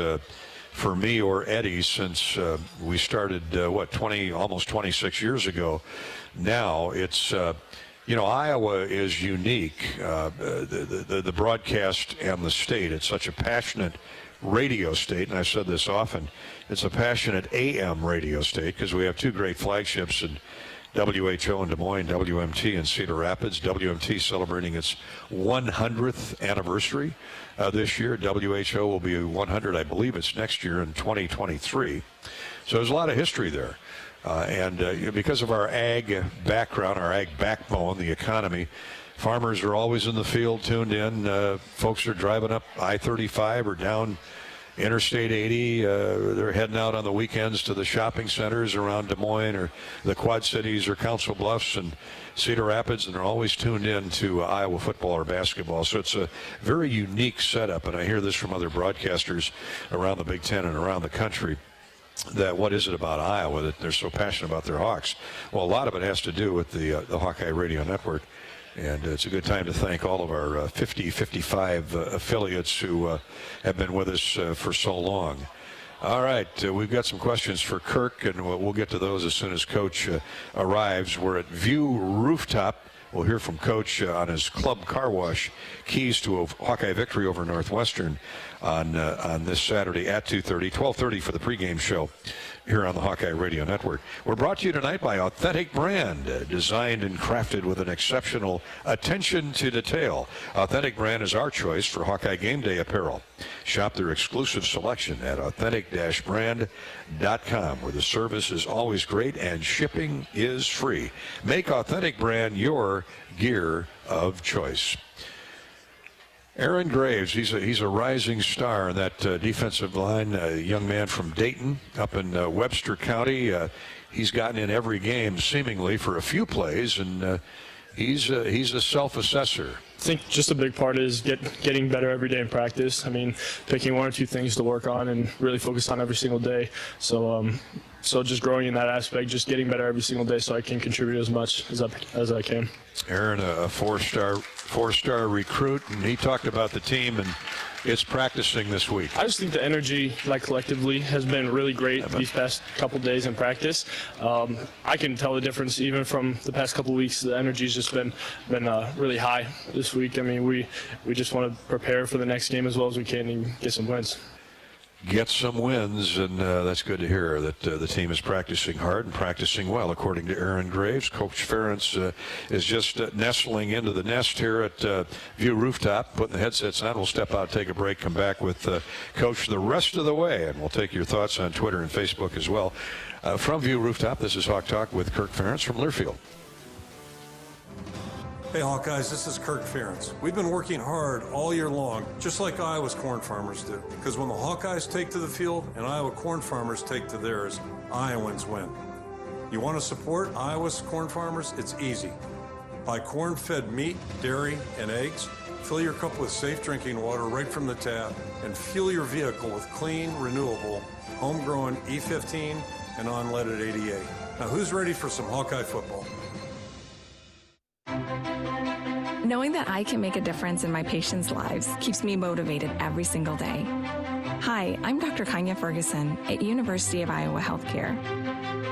for me or Eddie since we started, almost 26 years ago. Now it's, Iowa is unique, the broadcast and the state. It's such a passionate radio state, and I've said this often. It's a passionate AM radio state because we have 2 great flagships in WHO in Des Moines, WMT in Cedar Rapids. WMT celebrating its 100th anniversary this year. WHO will be 100, I believe it's next year in 2023. So there's a lot of history there. And because of our ag background, our ag backbone, the economy, Farmers are always in the field, tuned in. Folks are driving up I-35 or down Interstate 80. They're heading out on the weekends to the shopping centers around Des Moines or the Quad Cities or Council Bluffs and Cedar Rapids, and they're always tuned in to Iowa football or basketball. So it's a very unique setup, and I hear this from other broadcasters around the Big Ten and around the country, that what is it about Iowa that they're so passionate about their Hawks? Well, a lot of it has to do with the Hawkeye Radio Network. And it's a good time to thank all of our 55 affiliates who have been with us for so long. All right, we've got some questions for Kirk, and we'll get to those as soon as Coach arrives. We're at View Rooftop. We'll hear from Coach on his club car wash, keys to a Hawkeye victory over Northwestern on this Saturday at 2:30, 12:30 for the pregame show here on the Hawkeye Radio Network. We're brought to you tonight by Authentic Brand, designed and crafted with an exceptional attention to detail. Authentic Brand is our choice for Hawkeye Game Day apparel. Shop their exclusive selection at authentic-brand.com, where the service is always great and shipping is free. Make Authentic Brand your gear of choice. Aaron Graves, he's a rising star in that defensive line, a young man from Dayton up in Webster County. He's gotten in every game seemingly for a few plays, and he's a self-assessor. I think just a big part is getting better every day in practice. I mean, picking one or two things to work on and really focus on every single day. So just growing in that aspect, just getting better every single day so I can contribute as much as I can. Aaron, a four-star recruit, and he talked about the team and it's practicing this week. I just think the energy, collectively, has been really great these past couple days in practice. I can tell the difference even from the past couple weeks. The energy's just been really high this week. I mean, we just want to prepare for the next game as well as we can and get some wins. Get some wins, and that's good to hear that the team is practicing hard and practicing well, according to Aaron Graves. Coach Ferentz is just nestling into the nest here at View Rooftop, putting the headsets on. We'll step out, take a break, come back with Coach the rest of the way, and we'll take your thoughts on Twitter and Facebook as well. From View Rooftop, this is Hawk Talk with Kirk Ferentz from Learfield. Hey Hawkeyes, this is Kirk Ferentz. We've been working hard all year long, just like Iowa's corn farmers do. Because when the Hawkeyes take to the field and Iowa corn farmers take to theirs, Iowans win. You want to support Iowa's corn farmers? It's easy. Buy corn-fed meat, dairy, and eggs. Fill your cup with safe drinking water right from the tap, and fuel your vehicle with clean, renewable, homegrown E15 and unleaded 88. Now who's ready for some Hawkeye football? Knowing that I can make a difference in my patients' lives keeps me motivated every single day. Hi, I'm Dr. Kanya Ferguson at University of Iowa Healthcare.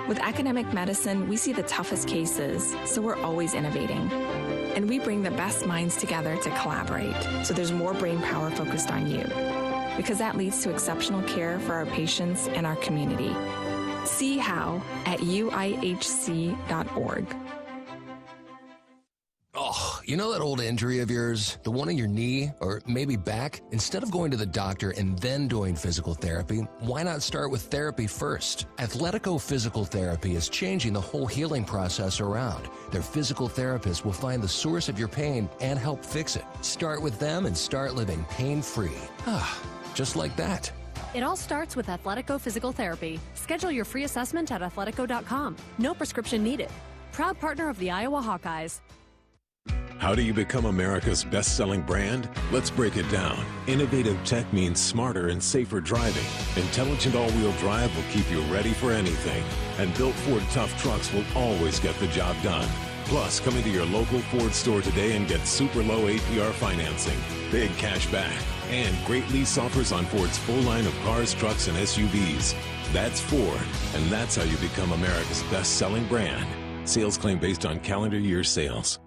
With academic medicine, we see the toughest cases, so we're always innovating. And we bring the best minds together to collaborate, so there's more brain power focused on you. Because that leads to exceptional care for our patients and our community. See how at uihc.org. Oh, you know that old injury of yours? The one in your knee or maybe back? Instead of going to the doctor and then doing physical therapy, why not start with therapy first? Athletico Physical Therapy is changing the whole healing process around. Their physical therapists will find the source of your pain and help fix it. Start with them and start living pain-free. Just like that. It all starts with Athletico Physical Therapy. Schedule your free assessment at athletico.com. No prescription needed. Proud partner of the Iowa Hawkeyes. How do you become America's best-selling brand? Let's break it down. Innovative tech means smarter and safer driving. Intelligent all-wheel drive will keep you ready for anything. And built Ford tough trucks will always get the job done. Plus, come into your local Ford store today and get super low APR financing, big cash back, and great lease offers on Ford's full line of cars, trucks, and SUVs. That's Ford, and that's how you become America's best-selling brand. Sales claim based on calendar year sales.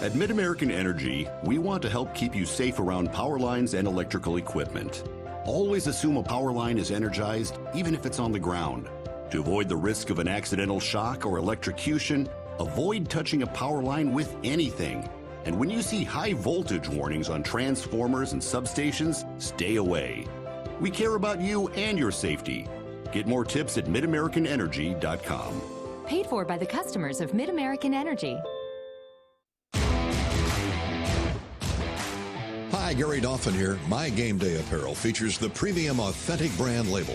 At Mid-American Energy, we want to help keep you safe around power lines and electrical equipment. Always assume a power line is energized, even if it's on the ground. To avoid the risk of an accidental shock or electrocution, avoid touching a power line with anything. And when you see high voltage warnings on transformers and substations, stay away. We care about you and your safety. Get more tips at midamericanenergy.com. Paid for by the customers of Mid-American Energy. Hi, Gary Dolphin here. My Game Day apparel features the premium Authentic brand label.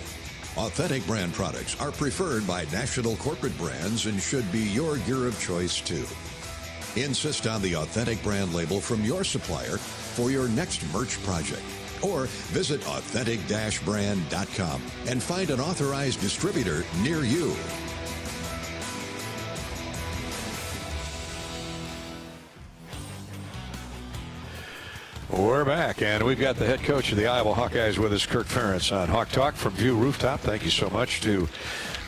Authentic brand products are preferred by national corporate brands and should be your gear of choice too. Insist on the Authentic brand label from your supplier for your next merch project. Or visit authentic-brand.com and find an authorized distributor near you. We're back, and we've got the head coach of the Iowa Hawkeyes with us, Kirk Ferentz, on Hawk Talk from View Rooftop. Thank you so much to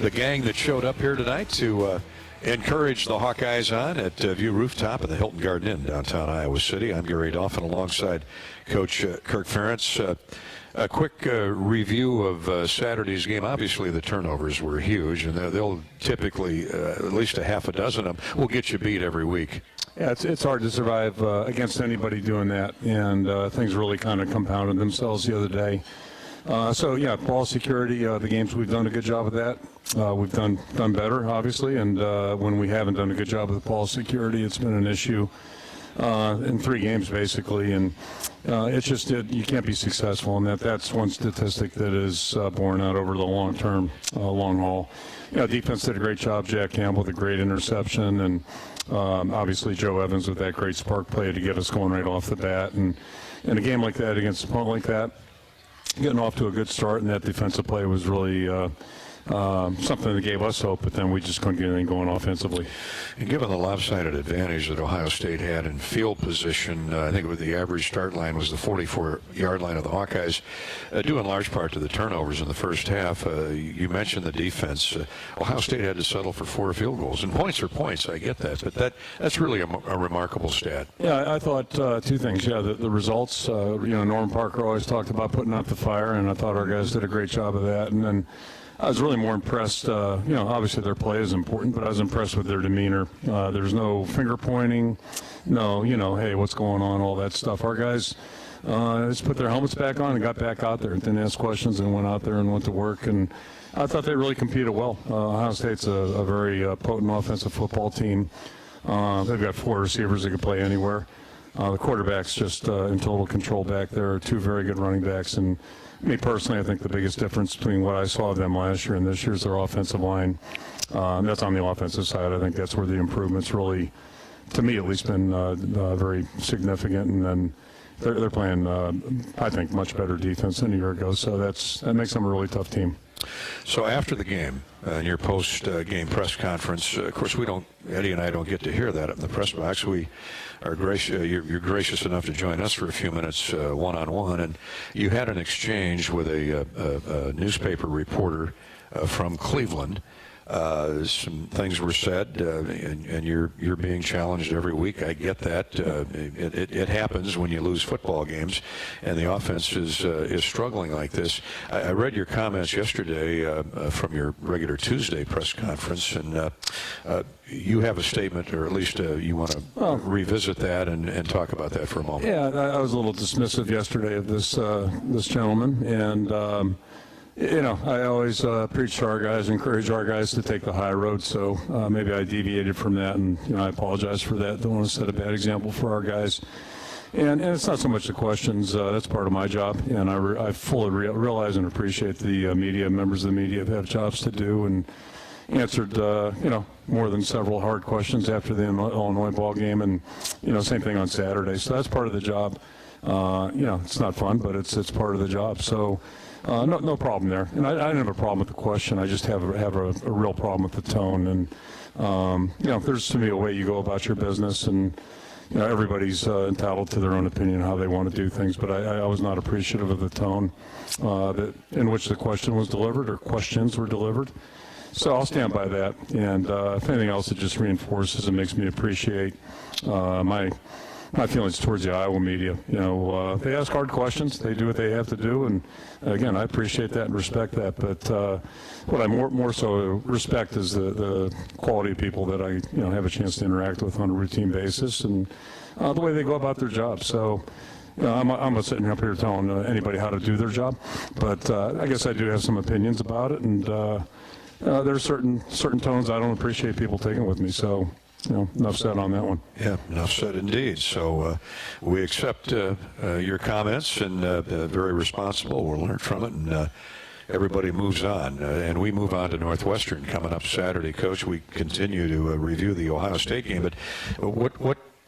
the gang that showed up here tonight to encourage the Hawkeyes on at View Rooftop at the Hilton Garden Inn, downtown Iowa City. I'm Gary Dolphin alongside Coach Kirk Ferentz. A quick review of Saturday's game. Obviously, the turnovers were huge, and they'll typically, at least a half a dozen of them, will get you beat every week. Yeah, it's hard to survive against anybody doing that, and things really kind of compounded themselves the other day. So, yeah, ball security, the games we've done a good job of that. We've done better, obviously, and when we haven't done a good job with ball security, it's been an issue in 3 games, basically, and it's just you can't be successful, and that's one statistic that is borne out over the long term, long haul. Defense did a great job. Jack Campbell with a great interception, and obviously Joe Evans with that great spark play to get us going right off the bat. And in a game like that, against an opponent like that, getting off to a good start, and that defensive play was really something that gave us hope, but then we just couldn't get anything going offensively. And given the lopsided advantage that Ohio State had in field position, I think with the average start line was the 44-yard line of the Hawkeyes, due in large part to the turnovers in the first half. You mentioned the defense. Ohio State had to settle for 4 field goals, and points are points, I get that, but that's really a remarkable stat. Yeah, I thought 2 things. Yeah, the results, Norman Parker always talked about putting out the fire, and I thought our guys did a great job of that, and then I was really more impressed, obviously their play is important, but I was impressed with their demeanor. There's no finger pointing, no, hey, what's going on, all that stuff. Our guys just put their helmets back on and got back out there, didn't ask questions, and went out there and went to work, and I thought they really competed well. Ohio State's a very potent offensive football team. They've got 4 receivers that can play anywhere. The quarterback's just in total control back there, 2 very good running backs, and me personally, I think the biggest difference between what I saw of them last year and this year is their offensive line. That's on the offensive side. I think that's where the improvements really, to me at least, been very significant. And then they're playing, I think, much better defense than a year ago. So that makes them a really tough team. So after the game, in your post-game press conference, of course, Eddie and I don't get to hear that up in the press box. We are you're gracious enough to join us for a few minutes one-on-one, and you had an exchange with a newspaper reporter from Cleveland. Some things were said, and you're being challenged every week. I get that. It happens when you lose football games, and the offense is struggling like this. I read your comments yesterday from your regular Tuesday press conference, and you have a statement, or at least you want to revisit that and talk about that for a moment. Yeah, I was a little dismissive yesterday of this gentleman, and I always preach to our guys, encourage our guys to take the high road, so maybe I deviated from that, and I apologize for that. Don't want to set a bad example for our guys. And it's not so much the questions, that's part of my job, and I fully realize and appreciate the members of the media have jobs to do, and answered, more than several hard questions after the Illinois ball game, and, same thing on Saturday. So that's part of the job. It's not fun, but it's part of the job. So no problem there. And I didn't have a problem with the question. I just have a real problem with the tone. And, there's to me a way you go about your business, and, everybody's entitled to their own opinion how they want to do things, but I was not appreciative of the tone in which the question was delivered, or questions were delivered. So I'll stand by that, and if anything else, it just reinforces and makes me appreciate my feelings towards the Iowa media. They ask hard questions, they do what they have to do, and again, I appreciate that and respect that, but what I more so respect is the quality of people that I have a chance to interact with on a routine basis, and the way they go about their job. So I'm not sitting up here telling anybody how to do their job, but I guess I do have some opinions about it, and there's certain tones I don't appreciate people taking with me. So enough said on that one. Yeah, enough said indeed. So we accept your comments and very responsible. We'll learn from it, and everybody moves on. And we move on to Northwestern coming up Saturday. Coach, we continue to review the Ohio State game, but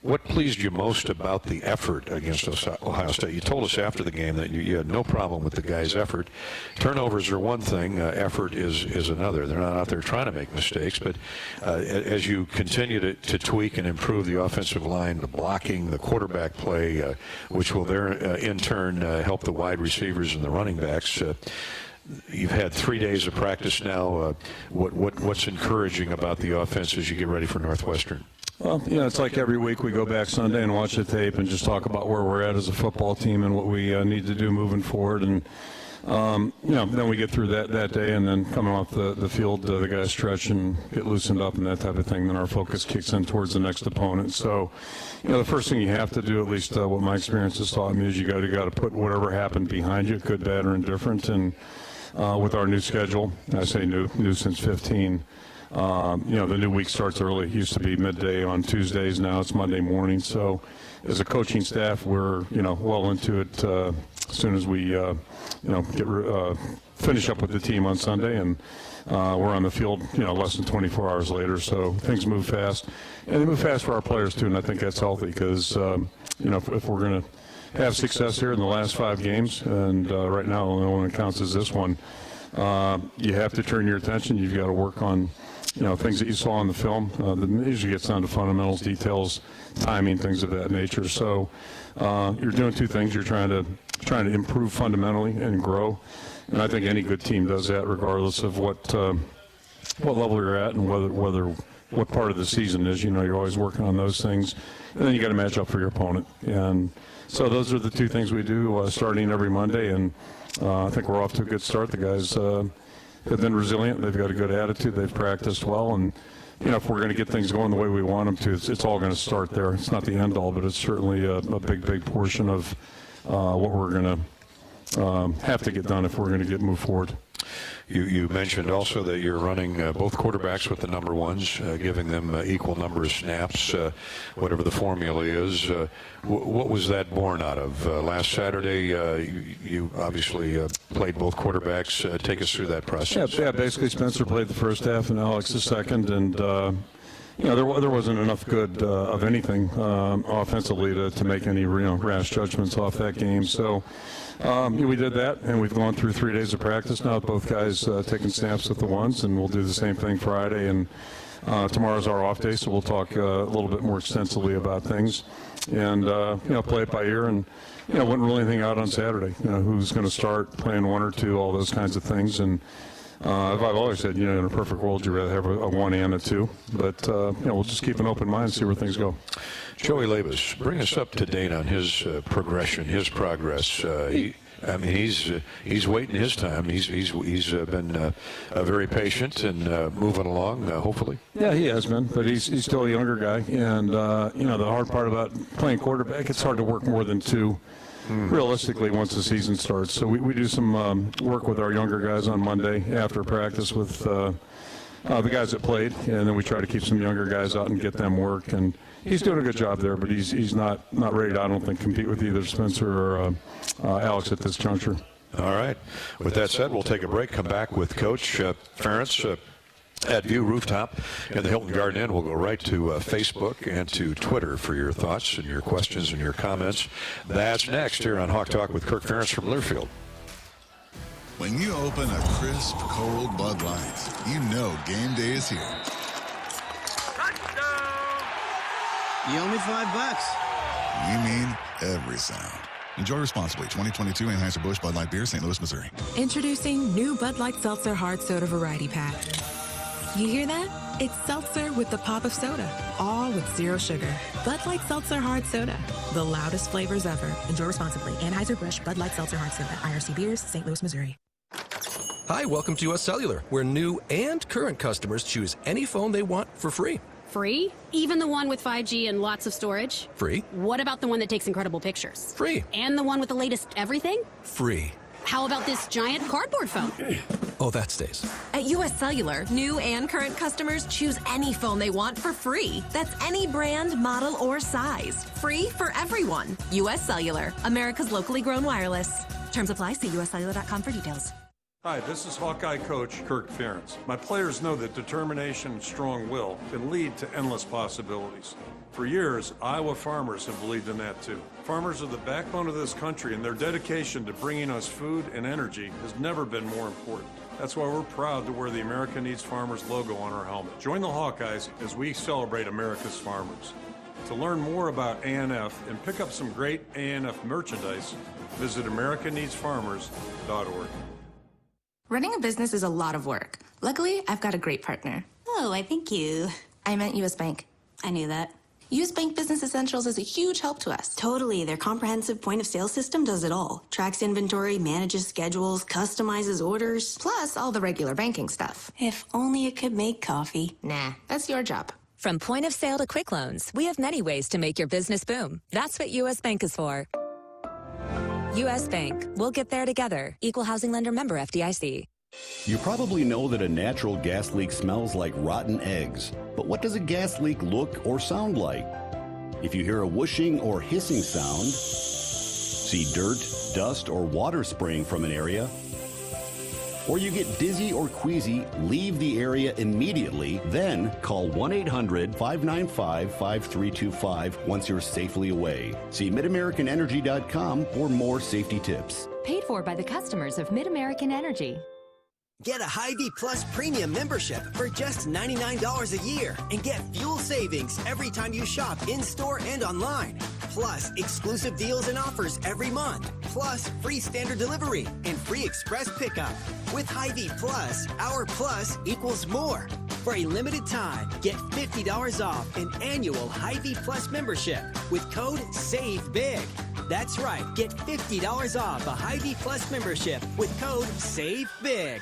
what pleased you most about the effort against Ohio State? You told us after the game that you had no problem with the guys' effort. Turnovers are one thing, effort is another. They're not out there trying to make mistakes, but as you continue to tweak and improve the offensive line, the blocking, the quarterback play, which will in turn help the wide receivers and the running backs, you've had 3 days of practice now. What's encouraging about the offense as you get ready for Northwestern? Well, it's like every week we go back Sunday and watch the tape and just talk about where we're at as a football team and what we need to do moving forward. And, then we get through that day, and then coming off the field, the guys stretch and get loosened up and that type of thing. Then our focus kicks in towards the next opponent. So, the first thing you have to do, at least what my experience has taught me, is you got to put whatever happened behind you, good, bad, or indifferent. And with our new schedule, I say new since 15. The new week starts early. It used to be midday on Tuesdays. Now it's Monday morning. So as a coaching staff, we're, well into it as soon as we, finish up with the team on Sunday. And we're on the field, less than 24 hours later. So things move fast. And they move fast for our players, too. And I think that's healthy because, if we're going to have success here in the last 5 games, and right now the only one that counts is this one, you have to turn your attention. You've got to work on things that you saw on the film. That usually gets down to fundamentals, details, timing, things of that nature. So you're doing 2 things. You're trying to improve fundamentally and grow. And I think any good team does that, regardless of what level you're at and what part of the season is. You're always working on those things. And then you got to match up for your opponent. And so those are the 2 things we do starting every Monday. And I think we're off to a good start. The guys have been resilient. They've got a good attitude. They've practiced well. And, if we're going to get things going the way we want them to, it's all going to start there. It's not the end all, but it's certainly a big portion of what we're going to have to get done if we're going to move forward. You mentioned also that you're running both quarterbacks with the number ones, giving them equal number of snaps, whatever the formula is. What was that born out of? Last Saturday, you obviously played both quarterbacks. Take us through that process. Yeah, basically Spencer played the first half and Alex the second, and there wasn't enough good of anything offensively to make any rash judgments off that game. So we did that, and we've gone through 3 days of practice now with both guys taking snaps with the ones, and we'll do the same thing Friday. And tomorrow's our off day, so we'll talk a little bit more extensively about things and play it by ear. And wouldn't rule anything out on Saturday. Who's going to start, playing 1 or 2, all those kinds of things. And I've always said, in a perfect world, you'd rather have a 1 and a 2. But we'll just keep an open mind and see where things go. Joey Labus, bring us up to date on his progression, his progress. He's waiting his time. He's been very patient and moving along, hopefully. Yeah, he has been, but he's still a younger guy. And the hard part about playing quarterback, it's hard to work more than 2. Realistically, once the season starts. So we do some work with our younger guys on Monday after practice with the guys that played, and then we try to keep some younger guys out and get them work. And he's doing a good job there, but he's not ready to, I don't think, compete with either Spencer or Alex at this juncture. All right. With that said, we'll take a break, come back with Coach Ferentz at View Rooftop in the Hilton Garden Inn. We'll go right to Facebook and to Twitter for your thoughts and your questions and your comments. That's next here on Hawk Talk with Kirk Ferentz from Learfield. When you open a crisp, cold Bud Light, you know game day is here. You owe me $5. You mean every sound. Enjoy responsibly. 2022 Anheuser-Busch Bud Light Beer, St. Louis, Missouri. Introducing new Bud Light Seltzer Hard Soda Variety Pack. You hear that? It's seltzer with the pop of soda, all with 0 sugar. Bud Light Seltzer Hard Soda, the loudest flavors ever. Enjoy responsibly. Anheuser-Busch Bud Light Seltzer Hard Soda, IRC Beers, St. Louis, Missouri. Hi, welcome to US Cellular, where new and current customers choose any phone they want for free. Free? Even the one with 5G and lots of storage? Free. What about the one that takes incredible pictures? Free. And the one with the latest everything? Free. How about this giant cardboard phone? Oh, that stays. At US Cellular, new and current customers choose any phone they want for free. That's any brand, model, or size. Free for everyone. US Cellular, America's locally grown wireless. Terms apply. See uscellular.com for details. Hi, this is Hawkeye coach Kirk Ferentz. My players know that determination and strong will can lead to endless possibilities. For years, Iowa farmers have believed in that too. Farmers are the backbone of this country, and their dedication to bringing us food and energy has never been more important. That's why we're proud to wear the America Needs Farmers logo on our helmet. Join the Hawkeyes as we celebrate America's farmers. To learn more about ANF and pick up some great ANF merchandise, visit americaneedsfarmers.org. Running a business is a lot of work. Luckily, I've got a great partner. Oh, I thank you. I meant US Bank. I knew that. US Bank Business Essentials is a huge help to us. Totally. Their comprehensive point-of-sale system does it all. Tracks inventory, manages schedules, customizes orders. Plus all the regular banking stuff. If only it could make coffee. Nah, that's your job. From point of sale to quick loans, we have many ways to make your business boom. That's what US Bank is for. US Bank. We'll get there together. Equal housing lender, member FDIC. You probably know that a natural gas leak smells like rotten eggs. But what does a gas leak look or sound like? If you hear a whooshing or hissing sound, see dirt, dust, or water spraying from an area, or you get dizzy or queasy, leave the area immediately, then call 1-800-595-5325 once you're safely away. See MidAmericanEnergy.com for more safety tips. Paid for by the customers of Mid-American Energy. Get a Hy-Vee Plus Premium membership for just $99 a year and get fuel savings every time you shop in-store and online. Plus, exclusive deals and offers every month. Plus, free standard delivery and free express pickup. With Hy-Vee Plus, our plus equals more. For a limited time, get $50 off an annual Hy-Vee Plus membership with code SAVEBIG. That's right, get $50 off a Hy-Vee Plus membership with code SAVEBIG.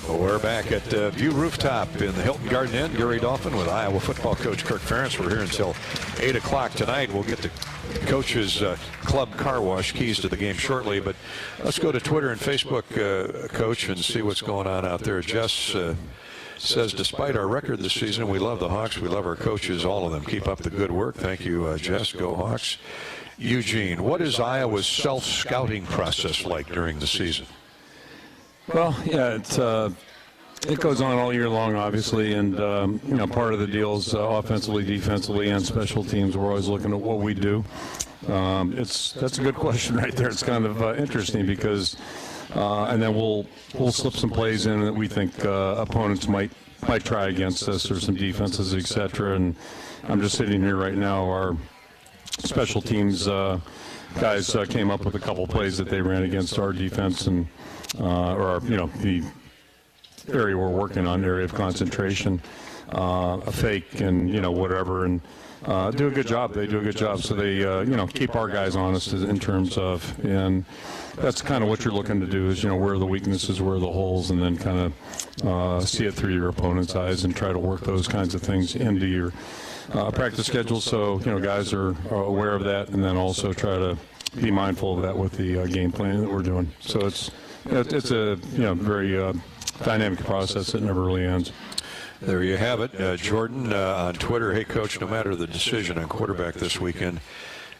We're back at View Rooftop in the Hilton Garden Inn. Gary Dolphin with Iowa football coach Kirk Ferentz. We're here until 8 o'clock tonight. We'll get the coach's club car wash keys to the game shortly. But let's go to Twitter and Facebook, Coach, and see what's going on out there. Jess says, despite our record this season, we love the Hawks. We love our coaches, all of them. Keep up the good work. Thank you, Jess. Go Hawks. Eugene, what is Iowa's self-scouting process like during the season? Well, yeah, it goes on all year long, obviously, and part of the deal is offensively, defensively, and special teams. We're always looking at what we do. That's a good question right there. It's kind of interesting because, and then we'll slip some plays in that we think opponents might try against us, or some defenses, etc. And I'm just sitting here right now. Our special teams guys came up with a couple plays that they ran against our defense and. The area we're working on, area of concentration, a fake and, whatever, and do a good job. They do a good job. So they, keep our guys honest in terms of, and that's kind of what you're looking to do is, where are the weaknesses, where are the holes, and then kind of see it through your opponent's eyes and try to work those kinds of things into your practice schedule. So, guys are aware of that, and then also try to be mindful of that with the game planning that we're doing. So it's a very dynamic process that never really ends. There you have it. Jordan on Twitter, hey, Coach, no matter the decision on quarterback this weekend,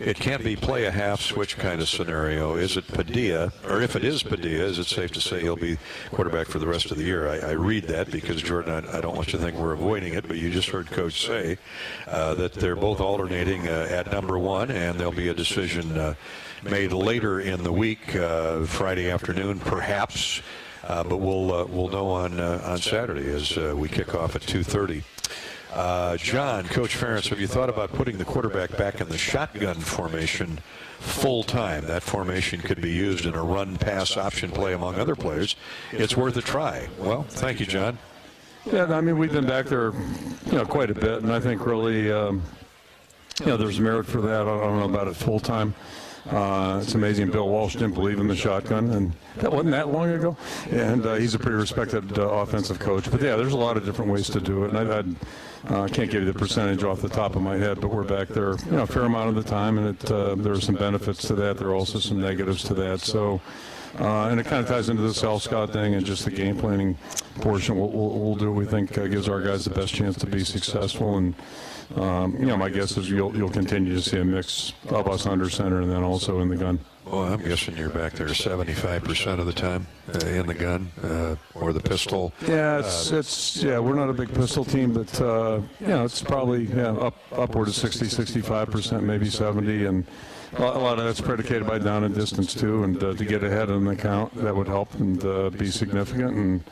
it can't be play a half switch kind of scenario. Is it Padilla? Or if it is Padilla, is it safe to say he'll be quarterback for the rest of the year? I read that because, Jordan, I don't want you to think we're avoiding it, but you just heard Coach say that they're both alternating at number one, and there'll be a decision made later in the week, Friday afternoon, perhaps. But we'll know on Saturday as we kick off at 2:30. John, Coach Ferentz, have you thought about putting the quarterback back in the shotgun formation full-time? That formation could be used in a run-pass option play among other players. It's worth a try. Well, thank you, John. Yeah, I mean, we've been back there, quite a bit, and I think really, there's merit for that. I don't know about it full-time. It's amazing Bill Walsh didn't believe in the shotgun, and that wasn't that long ago. And he's a pretty respected offensive coach. But, yeah, there's a lot of different ways to do it. And I've had I can't give you the percentage off the top of my head, but we're back there, a fair amount of the time, and there are some benefits to that. There are also some negatives to that. So, and it kind of ties into the self-scout thing and just the game planning portion. We'll do what we think gives our guys the best chance to be successful. And my guess is you'll continue to see a mix of us under center and then also in the gun. Well, I'm guessing you're back there 75% of the time in the gun or the pistol. Yeah, we're not a big pistol team, but it's probably upward of 60, 65%, maybe 70, and a lot of that's predicated by down and distance too. And to get ahead in the count, that would help and be significant, and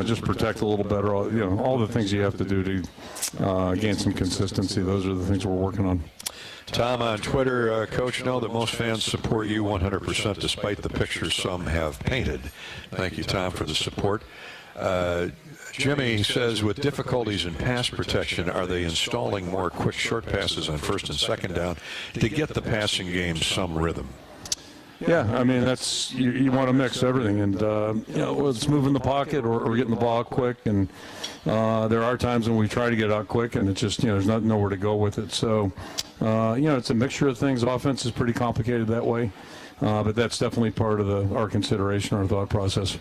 just protect a little better. All the things you have to do to gain some consistency. Those are the things we're working on. Tom on Twitter, Coach, know that most fans support you 100% despite the pictures some have painted. Thank you, Tom, for the support. Jimmy says, with difficulties in pass protection, are they installing more quick short passes on first and second down to get the passing game some rhythm? Yeah, I mean, that's you want to mix everything, and it's moving the pocket or getting the ball out quick, and there are times when we try to get out quick, and it's just there's nowhere to go with it. So it's a mixture of things. Offense is pretty complicated that way, but that's definitely part of our consideration, our thought process.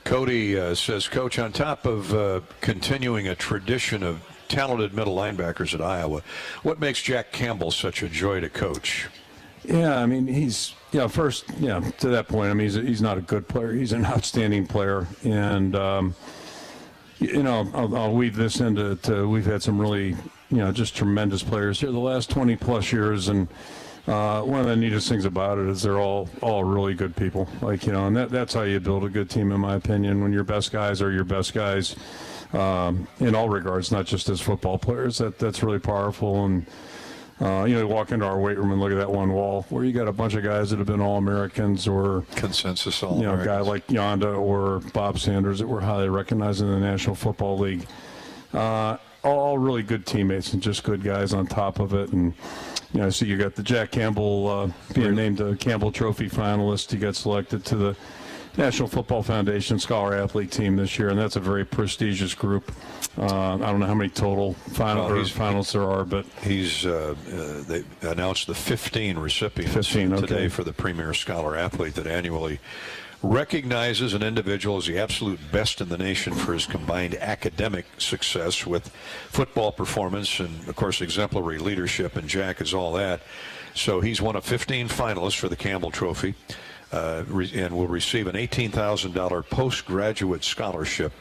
Cody says, Coach, on top of continuing a tradition of talented middle linebackers at Iowa, what makes Jack Campbell such a joy to coach? Yeah, I mean, he's first, to that point, I mean, he's not a good player. He's an outstanding player, and I'll weave this into we've had some really just tremendous players here the last 20 plus years, and one of the neatest things about it is they're all really good people, and that's how you build a good team, in my opinion, when your best guys are your best guys in all regards, not just as football players. That's really powerful. And you walk into our weight room and look at that one wall where you got a bunch of guys that have been All-Americans or consensus All-Americans. A guy like Yonda or Bob Sanders that were highly recognized in the National Football League. All really good teammates and just good guys on top of it. And so you got the Jack Campbell being named a Campbell Trophy finalist. He got selected to the National Football Foundation Scholar Athlete Team this year, and that's a very prestigious group. I don't know how many total finalists there are, but they announced the 15 recipients today for the Premier Scholar Athlete that annually recognizes an individual as the absolute best in the nation for his combined academic success with football performance and, of course, exemplary leadership, and Jack is all that. So he's one of 15 finalists for the Campbell Trophy. And will receive an $18,000 postgraduate scholarship,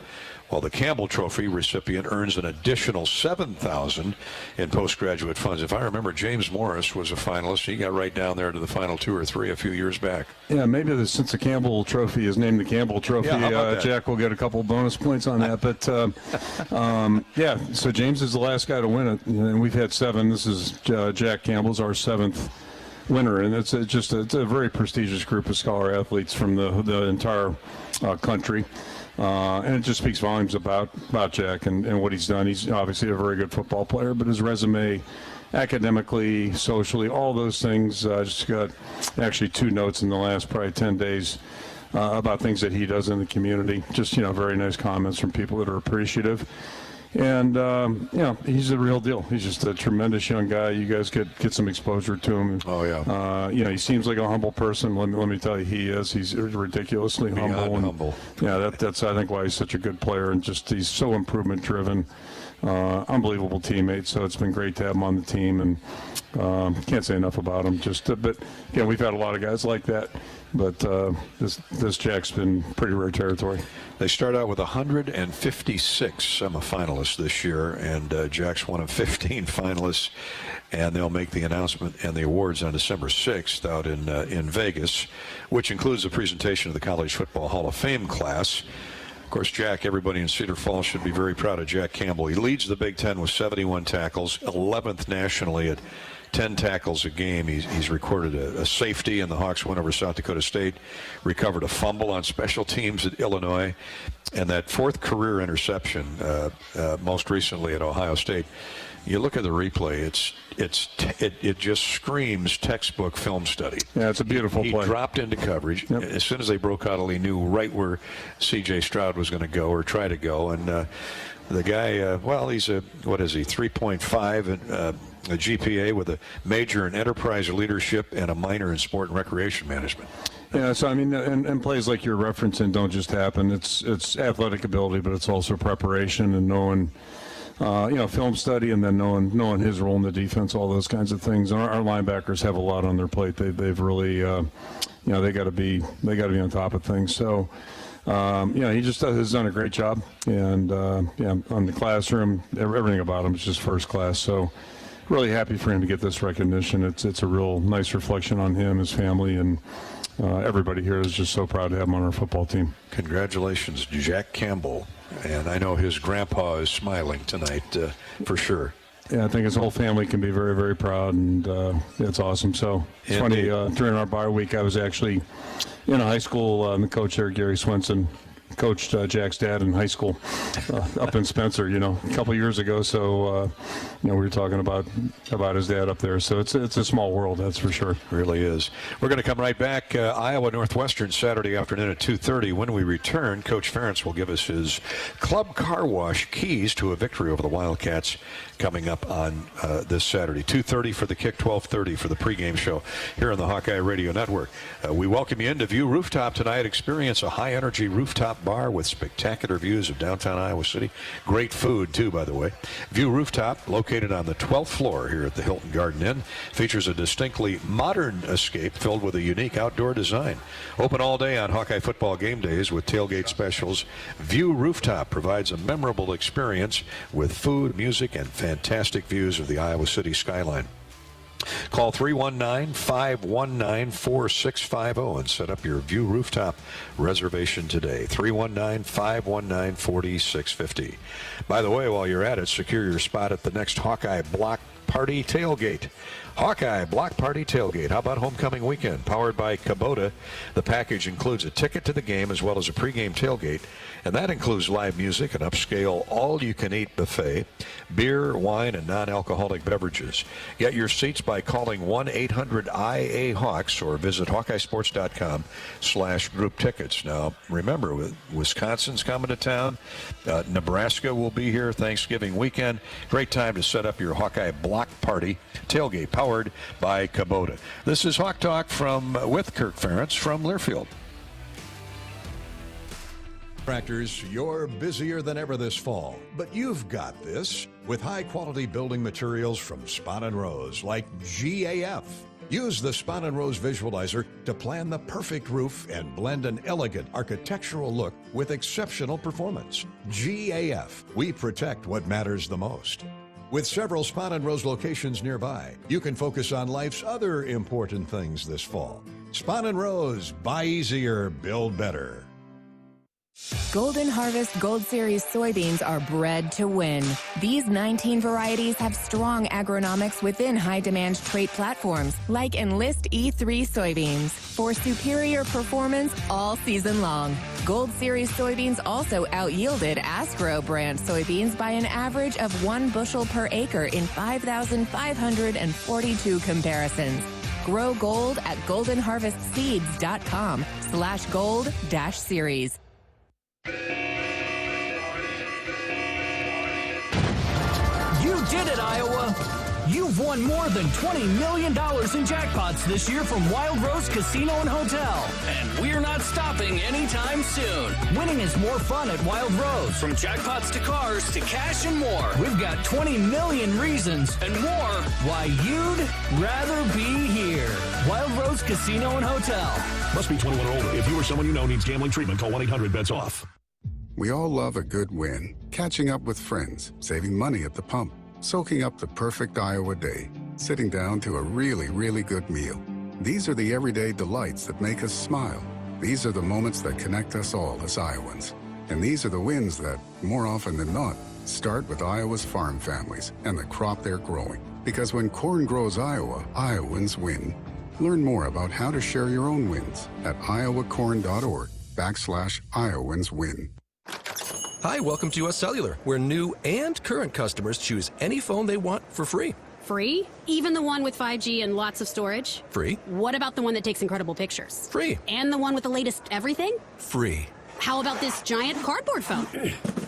while the Campbell Trophy recipient earns an additional $7,000 in postgraduate funds. If I remember, James Morris was a finalist. He got right down there to the final 2 or 3 a few years back. Yeah, maybe since the Campbell Trophy is named the Campbell Trophy, Jack will get a couple bonus points on that. But, so James is the last guy to win it, and we've had 7. This is Jack Campbell's our 7th winner, and it's a very prestigious group of scholar athletes from the entire country, and it just speaks volumes about Jack and what he's done. He's obviously a very good football player, but his resume, academically, socially, all those things. Just got actually 2 notes in the last probably 10 days about things that he does in the community. Just very nice comments from people that are appreciative. And, he's the real deal. He's just a tremendous young guy. You guys get some exposure to him. Oh, yeah. He seems like a humble person. Let me tell you, he is. He's ridiculously humble. That's I think why he's such a good player, and just he's so improvement driven. Unbelievable teammate. So it's been great to have him on the team, and can't say enough about him. But again, we've had a lot of guys like that. But this Jack's been pretty rare territory. They start out with 156 semifinalists this year, and Jack's one of 15 finalists, and they'll make the announcement and the awards on December 6th out in Vegas, which includes the presentation of the College Football Hall of Fame class. Of course, Jack, everybody in Cedar Falls should be very proud of Jack Campbell. He leads the Big Ten with 71 tackles, 11th nationally at 10 tackles a game. He's recorded a safety, and the Hawks went over South Dakota State, recovered a fumble on special teams at Illinois, and that 4th career interception, most recently at Ohio State. You look at the replay; it just screams textbook film study. Yeah, it's a beautiful play. He dropped into coverage. Yep. As soon as they broke out, he knew right where C.J. Stroud was going to go or try to go, and The guy, he's a 3.5 a GPA with a major in enterprise leadership and a minor in sport and recreation management. Yeah, so I mean, and plays like you're referencing don't just happen. It's athletic ability, but it's also preparation and knowing, film study, and then knowing his role in the defense, all those kinds of things. And our linebackers have a lot on their plate. They've really, they got to be on top of things. So. He just has done a great job, and on the classroom, everything about him is just first class. So, really happy for him to get this recognition. It's a real nice reflection on him, his family, and everybody here is just so proud to have him on our football team. Congratulations, Jack Campbell, and I know his grandpa is smiling tonight for sure. Yeah, I think his whole family can be very, very proud, and it's awesome. So it's funny, during our bye week, I was actually in high school. The coach there, Gary Swenson, coached Jack's dad in high school up in Spencer, a couple years ago. So, we were talking about his dad up there. So it's a small world, that's for sure. Really is. We're going to come right back. Iowa Northwestern Saturday afternoon at 2:30. When we return, Coach Ferentz will give us his club car wash keys to a victory over the Wildcats coming up on this Saturday. 2:30 for the kick, 12:30 for the pregame show here on the Hawkeye Radio Network. We welcome you into View Rooftop tonight. Experience a high-energy rooftop bar with spectacular views of downtown Iowa City. Great food, too, by the way. View Rooftop, located on the 12th floor here at the Hilton Garden Inn, features a distinctly modern escape filled with a unique outdoor design. Open all day on Hawkeye football game days with tailgate specials. View Rooftop provides a memorable experience with food, music, and fantastic views of the Iowa City skyline. Call 319-519-4650 and set up your View Rooftop reservation today. 319-519-4650. By the way, while you're at it, secure your spot at the next Hawkeye Block Party Tailgate. Hawkeye Block Party Tailgate. How about homecoming weekend? Powered by Kubota. The package includes a ticket to the game as well as a pregame tailgate, and that includes live music, an upscale all-you-can-eat buffet, beer, wine, and non-alcoholic beverages. Get your seats by calling 1-800-IA-HAWKS or visit HawkeyeSports.com/group tickets. Now, remember, Wisconsin's coming to town. Nebraska will be here Thanksgiving weekend. Great time to set up your Hawkeye Block Party Tailgate, powered by Kubota. This is Hawk Talk with Kirk Ferentz from Learfield. Contractors, you're busier than ever this fall, but you've got this with high-quality building materials from Spahn & Rose, like GAF. Use the Spahn & Rose Visualizer to plan the perfect roof and blend an elegant architectural look with exceptional performance. GAF, we protect what matters the most. With several Spahn & Rose locations nearby, you can focus on life's other important things this fall. Spahn & Rose, buy easier, build better. Golden Harvest Gold Series soybeans are bred to win. These 19 varieties have strong agronomics within high-demand trait platforms like Enlist E3 soybeans for superior performance all season long. Gold Series soybeans also out-yielded Astro brand soybeans by an average of 1 bushel per acre in 5,542 comparisons. Grow gold at goldenharvestseeds.com/gold-series. You did it, Iowa! You've won more than $20 million in jackpots this year from Wild Rose Casino and Hotel. And we're not stopping anytime soon. Winning is more fun at Wild Rose. From jackpots to cars to cash and more. We've got 20 million reasons and more why you'd rather be here. Wild Rose Casino and Hotel. Must be 21 or older. If you or someone you know needs gambling treatment, call 1-800-BETS-OFF. We all love a good win. Catching up with friends, saving money at the pump, soaking up the perfect Iowa day, sitting down to a really, really good meal. These are the everyday delights that make us smile. These are the moments that connect us all as Iowans. And these are the wins that, more often than not, start with Iowa's farm families and the crop they're growing. Because when corn grows Iowa, Iowans win. Learn more about how to share your own wins at iowacorn.org/IowansWin. Hi, welcome to US Cellular, where new and current customers choose any phone they want for free. Free? Even the one with 5G and lots of storage? Free. What about the one that takes incredible pictures? Free. And the one with the latest everything? Free. How about this giant cardboard phone?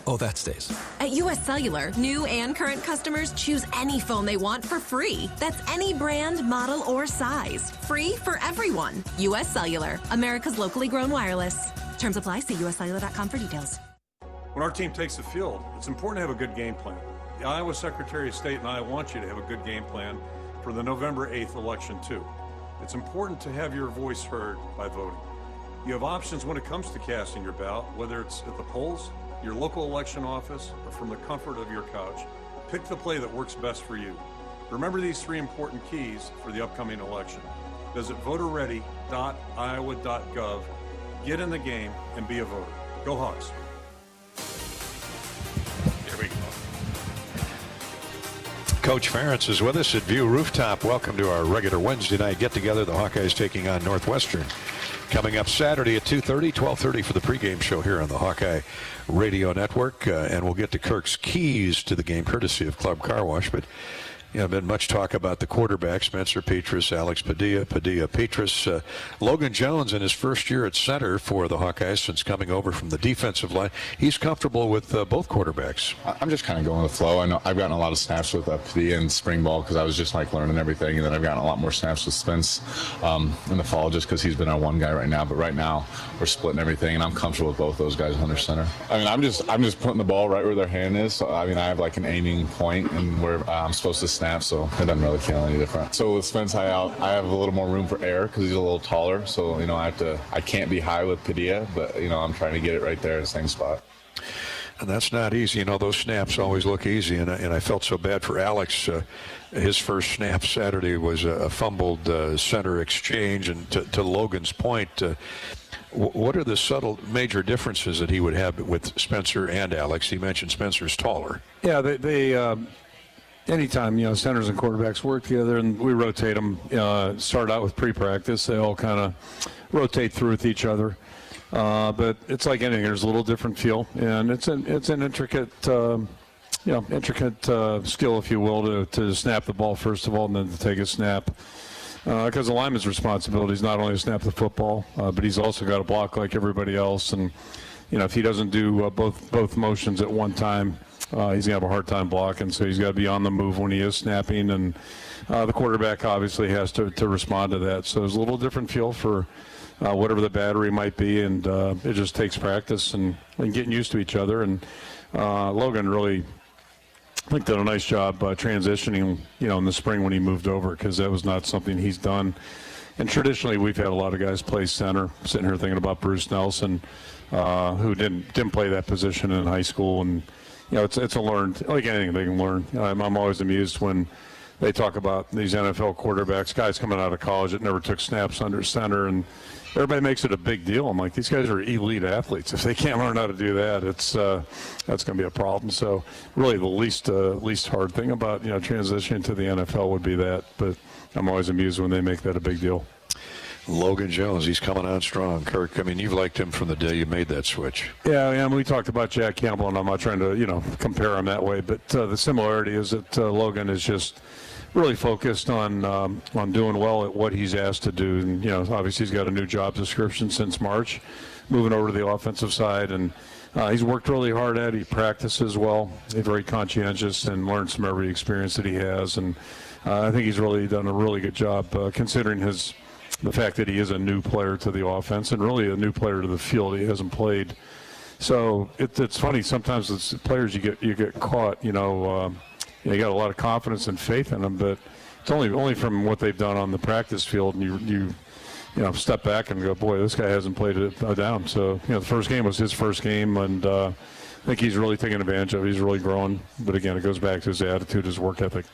Oh, that stays. At US Cellular, new and current customers choose any phone they want for free. That's any brand, model, or size. Free for everyone. US Cellular, America's locally grown wireless. Terms apply. See uscellular.com for details. When our team takes the field, it's important to have a good game plan. The Iowa Secretary of State and I want you to have a good game plan for the November 8th election, too. It's important to have your voice heard by voting. You have options when it comes to casting your ballot, whether it's at the polls, your local election office, or from the comfort of your couch. Pick the play that works best for you. Remember these 3 important keys for the upcoming election. Visit voterready.iowa.gov, get in the game, and be a voter. Go Hawks. Here we go. Coach Ferentz is with us at View Rooftop. Welcome to our regular Wednesday night get-together. The Hawkeyes taking on Northwestern. Coming up Saturday at 2:30, 12:30 for the pregame show here on the Hawkeye Radio Network. And we'll get to Kirk's keys to the game, courtesy of Club Car Wash. But been much talk about the quarterbacks, Spencer Petras, Alex Padilla, Petras. Logan Jones in his first year at center for the Hawkeyes since coming over from the defensive line. He's comfortable with both quarterbacks. I'm just kind of going with the flow. I know I've gotten a lot of snaps with Padilla in spring ball because I was just like learning everything, and then I've gotten a lot more snaps with Spence in the fall just because he's been our one guy right now. But right now we're splitting everything, and I'm comfortable with both those guys under center. I mean, I'm just putting the ball right where their hand is. So, I mean, I have like an aiming point and where I'm supposed to snap, so it doesn't really feel any different. So with Spence high out, I have a little more room for air because he's a little taller. So I can't be high with Padilla, but I'm trying to get it right there in the same spot. And that's not easy. Those snaps always look easy, and I felt so bad for Alex. His first snap Saturday was a fumbled center exchange, and to Logan's point, what are the subtle major differences that he would have with Spencer and Alex? He mentioned Spencer's taller. Yeah, they anytime, centers and quarterbacks work together, and we rotate them, start out with pre-practice. They all kind of rotate through with each other. But it's like anything. There's a little different feel, and it's an intricate, intricate skill, if you will, to snap the ball first of all, and then to take a snap. Because the lineman's responsibility is not only to snap the football, but he's also got to block like everybody else. And if he doesn't do both motions at one time, he's gonna have a hard time blocking. So he's got to be on the move when he is snapping, and the quarterback obviously has to respond to that. So there's a little different feel for whatever the battery might be, and it just takes practice and getting used to each other. And Logan really, I think, did a nice job transitioning, in the spring when he moved over, because that was not something he's done. And traditionally, we've had a lot of guys play center. Sitting here thinking about Bruce Nelson, who didn't play that position in high school, and it's a learned, like anything they can learn. I'm always amused when they talk about these NFL quarterbacks, guys coming out of college that never took snaps under center, and everybody makes it a big deal. I'm like, these guys are elite athletes. If they can't learn how to do that, that's going to be a problem. So really the least hard thing about transitioning to the NFL would be that. But I'm always amused when they make that a big deal. Logan Jones, he's coming on strong. Kirk, I mean, you've liked him from the day you made that switch. Yeah, we talked about Jack Campbell, and I'm not trying to compare him that way, but the similarity is that Logan is just really focused on doing well at what he's asked to do. And obviously he's got a new job description since March, moving over to the offensive side, and he's worked really hard at it. He practices well. He's very conscientious and learns from every experience that he has, and I think he's really done a really good job considering the fact that he is a new player to the offense and really a new player to the field. He hasn't played. So it's funny, sometimes it's players you get caught, you got a lot of confidence and faith in them, but it's only from what they've done on the practice field, and you step back and go, boy, this guy hasn't played it down. So the first game was his first game, and I think he's really taking advantage of it. He's really growing, but again, it goes back to his attitude, his work ethic.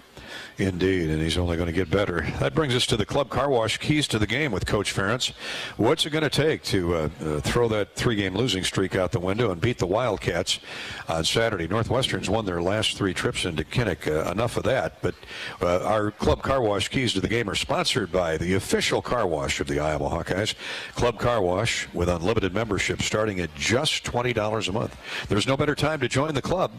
Indeed, and he's only going to get better. That brings us to the Club Car Wash keys to the game with Coach Ferentz. What's it going to take to throw that 3-game losing streak out the window and beat the Wildcats on Saturday? Northwestern's won their last 3 trips into Kinnick. Enough of that. But our Club Car Wash keys to the game are sponsored by the official car wash of the Iowa Hawkeyes. Club Car Wash with unlimited membership starting at just $20 a month. There's no better time to join the club.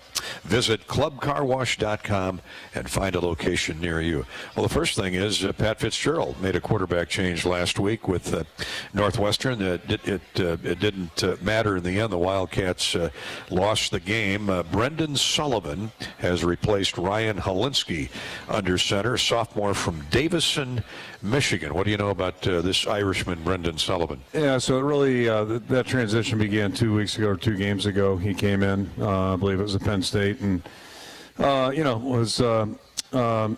Visit clubcarwash.com and find a location location near you? Well, the first thing is Pat Fitzgerald made a quarterback change last week with Northwestern. It didn't matter in the end. The Wildcats lost the game. Brendan Sullivan has replaced Ryan Holinsky under center, sophomore from Davison, Michigan. What do you know about this Irishman, Brendan Sullivan? Yeah, so it really, that transition began 2 weeks ago or 2 games ago. He came in, I believe it was at Penn State, and, was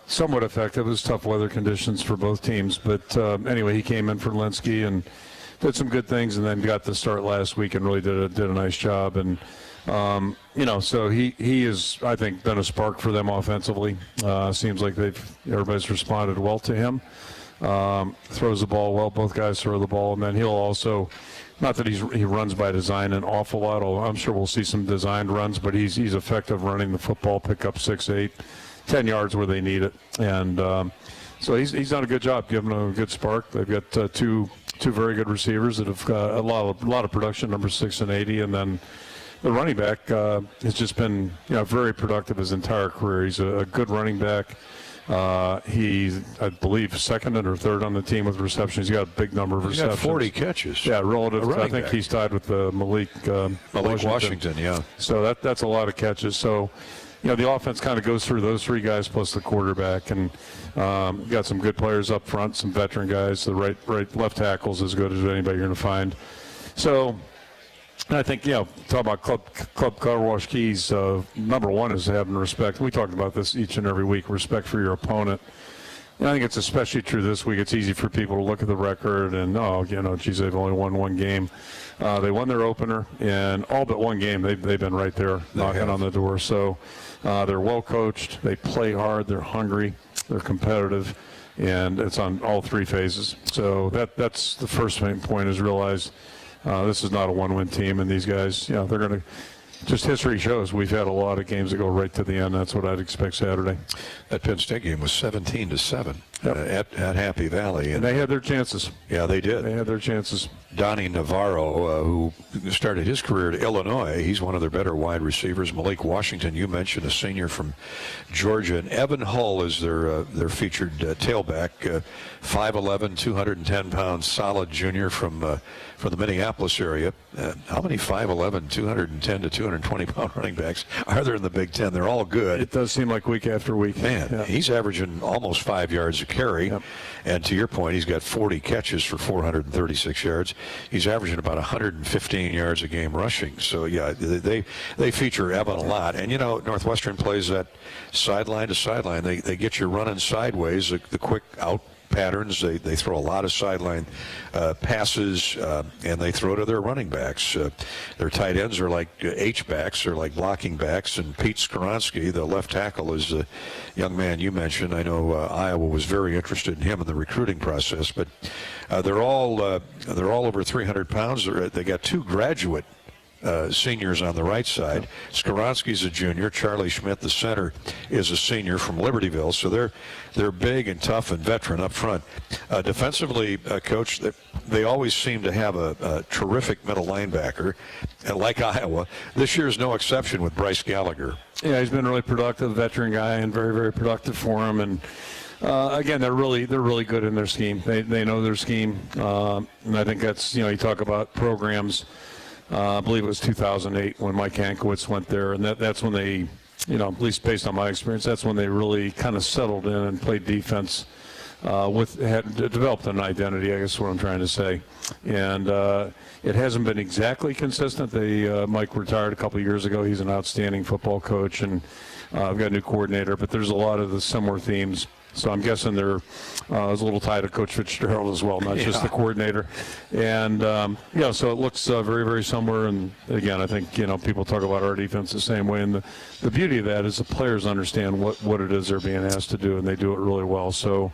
somewhat effective. It was tough weather conditions for both teams. But anyway, he came in for Linsky and did some good things, and then got the start last week and really did a nice job. And, so he has, I think, been a spark for them offensively. Seems like everybody's responded well to him. Throws the ball well. Both guys throw the ball, and then he'll also, not that he runs by design an awful lot. I'm sure we'll see some designed runs, but he's effective running the football, pick up 6, 8, 10 yards where they need it, and so he's done a good job, giving them a good spark. They've got two very good receivers that have got a lot of production, number 6 and 80, and then the running back has just been very productive his entire career. He's a good running back. He's, I believe, second or third on the team with receptions. He's got a big number of receptions. He's got 40 catches. Yeah, relative. I think he's tied with Malik Washington. Yeah. So that's a lot of catches. So, the offense kind of goes through those 3 guys plus the quarterback, and got some good players up front, some veteran guys. The left tackle's as good as anybody you're going to find. So, I think, talk about Club Car Wash Keys, number one is having respect. We talk about this each and every week, respect for your opponent. And I think it's especially true this week. It's easy for people to look at the record and, they've only won 1 game. They won their opener, and all but 1 game, they've been right there knocking on the door. So they're well coached. They play hard. They're hungry. They're competitive. And it's on all 3 phases. So that's the first main point, is realize this is not a 1-win team, and these guys, they're going to, just history shows we've had a lot of games that go right to the end. That's what I'd expect Saturday. That Penn State game was 17-7 at Happy Valley. And they had their chances. Yeah, they did. They had their chances. Donnie Navarro, who started his career at Illinois, he's one of their better wide receivers. Malik Washington, you mentioned, a senior from Georgia. And Evan Hull is their featured tailback, 5'11", 210 pounds, solid junior from the Minneapolis area. How many 5'11", 210 to 220 pound running backs are there in the Big Ten? They're all good. It does seem like week after week. Man, he's averaging almost 5 yards a carry. Yep. And to your point, he's got 40 catches for 436 yards. He's averaging about 115 yards a game rushing. So, yeah, they feature Evan a lot. And, Northwestern plays that sideline to sideline. They get you running sideways, the quick out patterns. They throw a lot of sideline passes, and they throw to their running backs. Their tight ends are like H-backs, or like blocking backs. And Pete Skoronski, the left tackle, is the young man you mentioned. I know Iowa was very interested in him in the recruiting process. But they're all over 300 pounds. They got 2 graduate seniors on the right side. Skoronski's a junior. Charlie Schmidt, the center, is a senior from Libertyville. So they're big and tough and veteran up front. Defensively, Coach, they always seem to have a terrific middle linebacker. And like Iowa, this year is no exception with Bryce Gallagher. Yeah, he's been really productive, veteran guy, and very, very productive for him. And again, they're really good in their scheme. They know their scheme, and I think that's, you talk about programs. I believe it was 2008 when Mike Hankowitz went there, and that's when they, at least based on my experience, that's when they really kind of settled in and played defense. Had developed an identity, I guess is what I'm trying to say. And it hasn't been exactly consistent. Mike retired a couple of years ago. He's an outstanding football coach, and I've got a new coordinator, but there's a lot of the similar themes. So I'm guessing they're a little tied to Coach Fitzgerald as well, not just the coordinator. And, so it looks very, very similar. And, again, I think, people talk about our defense the same way. And the beauty of that is the players understand what it is they're being asked to do, and they do it really well. So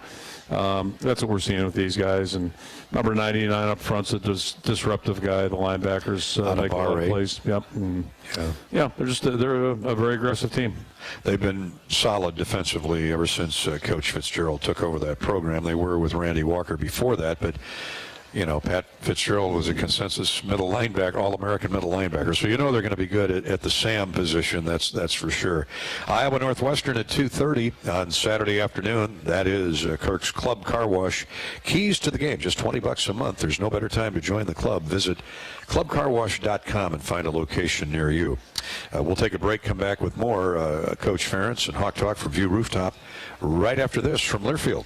that's what we're seeing with these guys. And number 99 up front's a disruptive guy. The linebackers make a lot of plays. Yep. And, they're a very aggressive team. They've been solid defensively ever since Coach Fitzgerald took over that program. They were with Randy Walker before that, but Pat Fitzgerald was a consensus middle linebacker, All-American middle linebacker. So they're going to be good at the Sam position. That's for sure. Iowa Northwestern at 2:30 on Saturday afternoon. That is Kirk's Club Car Wash. Keys to the game, just $20 a month. There's no better time to join the club. Visit clubcarwash.com and find a location near you. We'll take a break, come back with more Coach Ferentz and Hawk Talk from View Rooftop right after this from Learfield.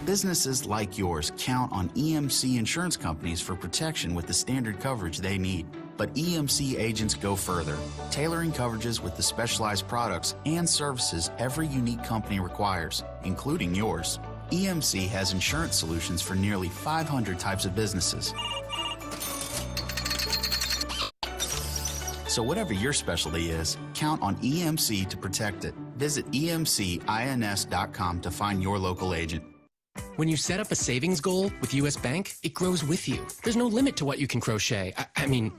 Businesses like yours count on EMC insurance companies for protection with the standard coverage they need. But EMC agents go further, tailoring coverages with the specialized products and services every unique company requires, including yours. EMC has insurance solutions for nearly 500 types of businesses. So whatever your specialty is, count on EMC to protect it. Visit emcins.com to find your local agent. When you set up a savings goal with U.S. Bank, it grows with you. There's no limit to what you can crochet. Can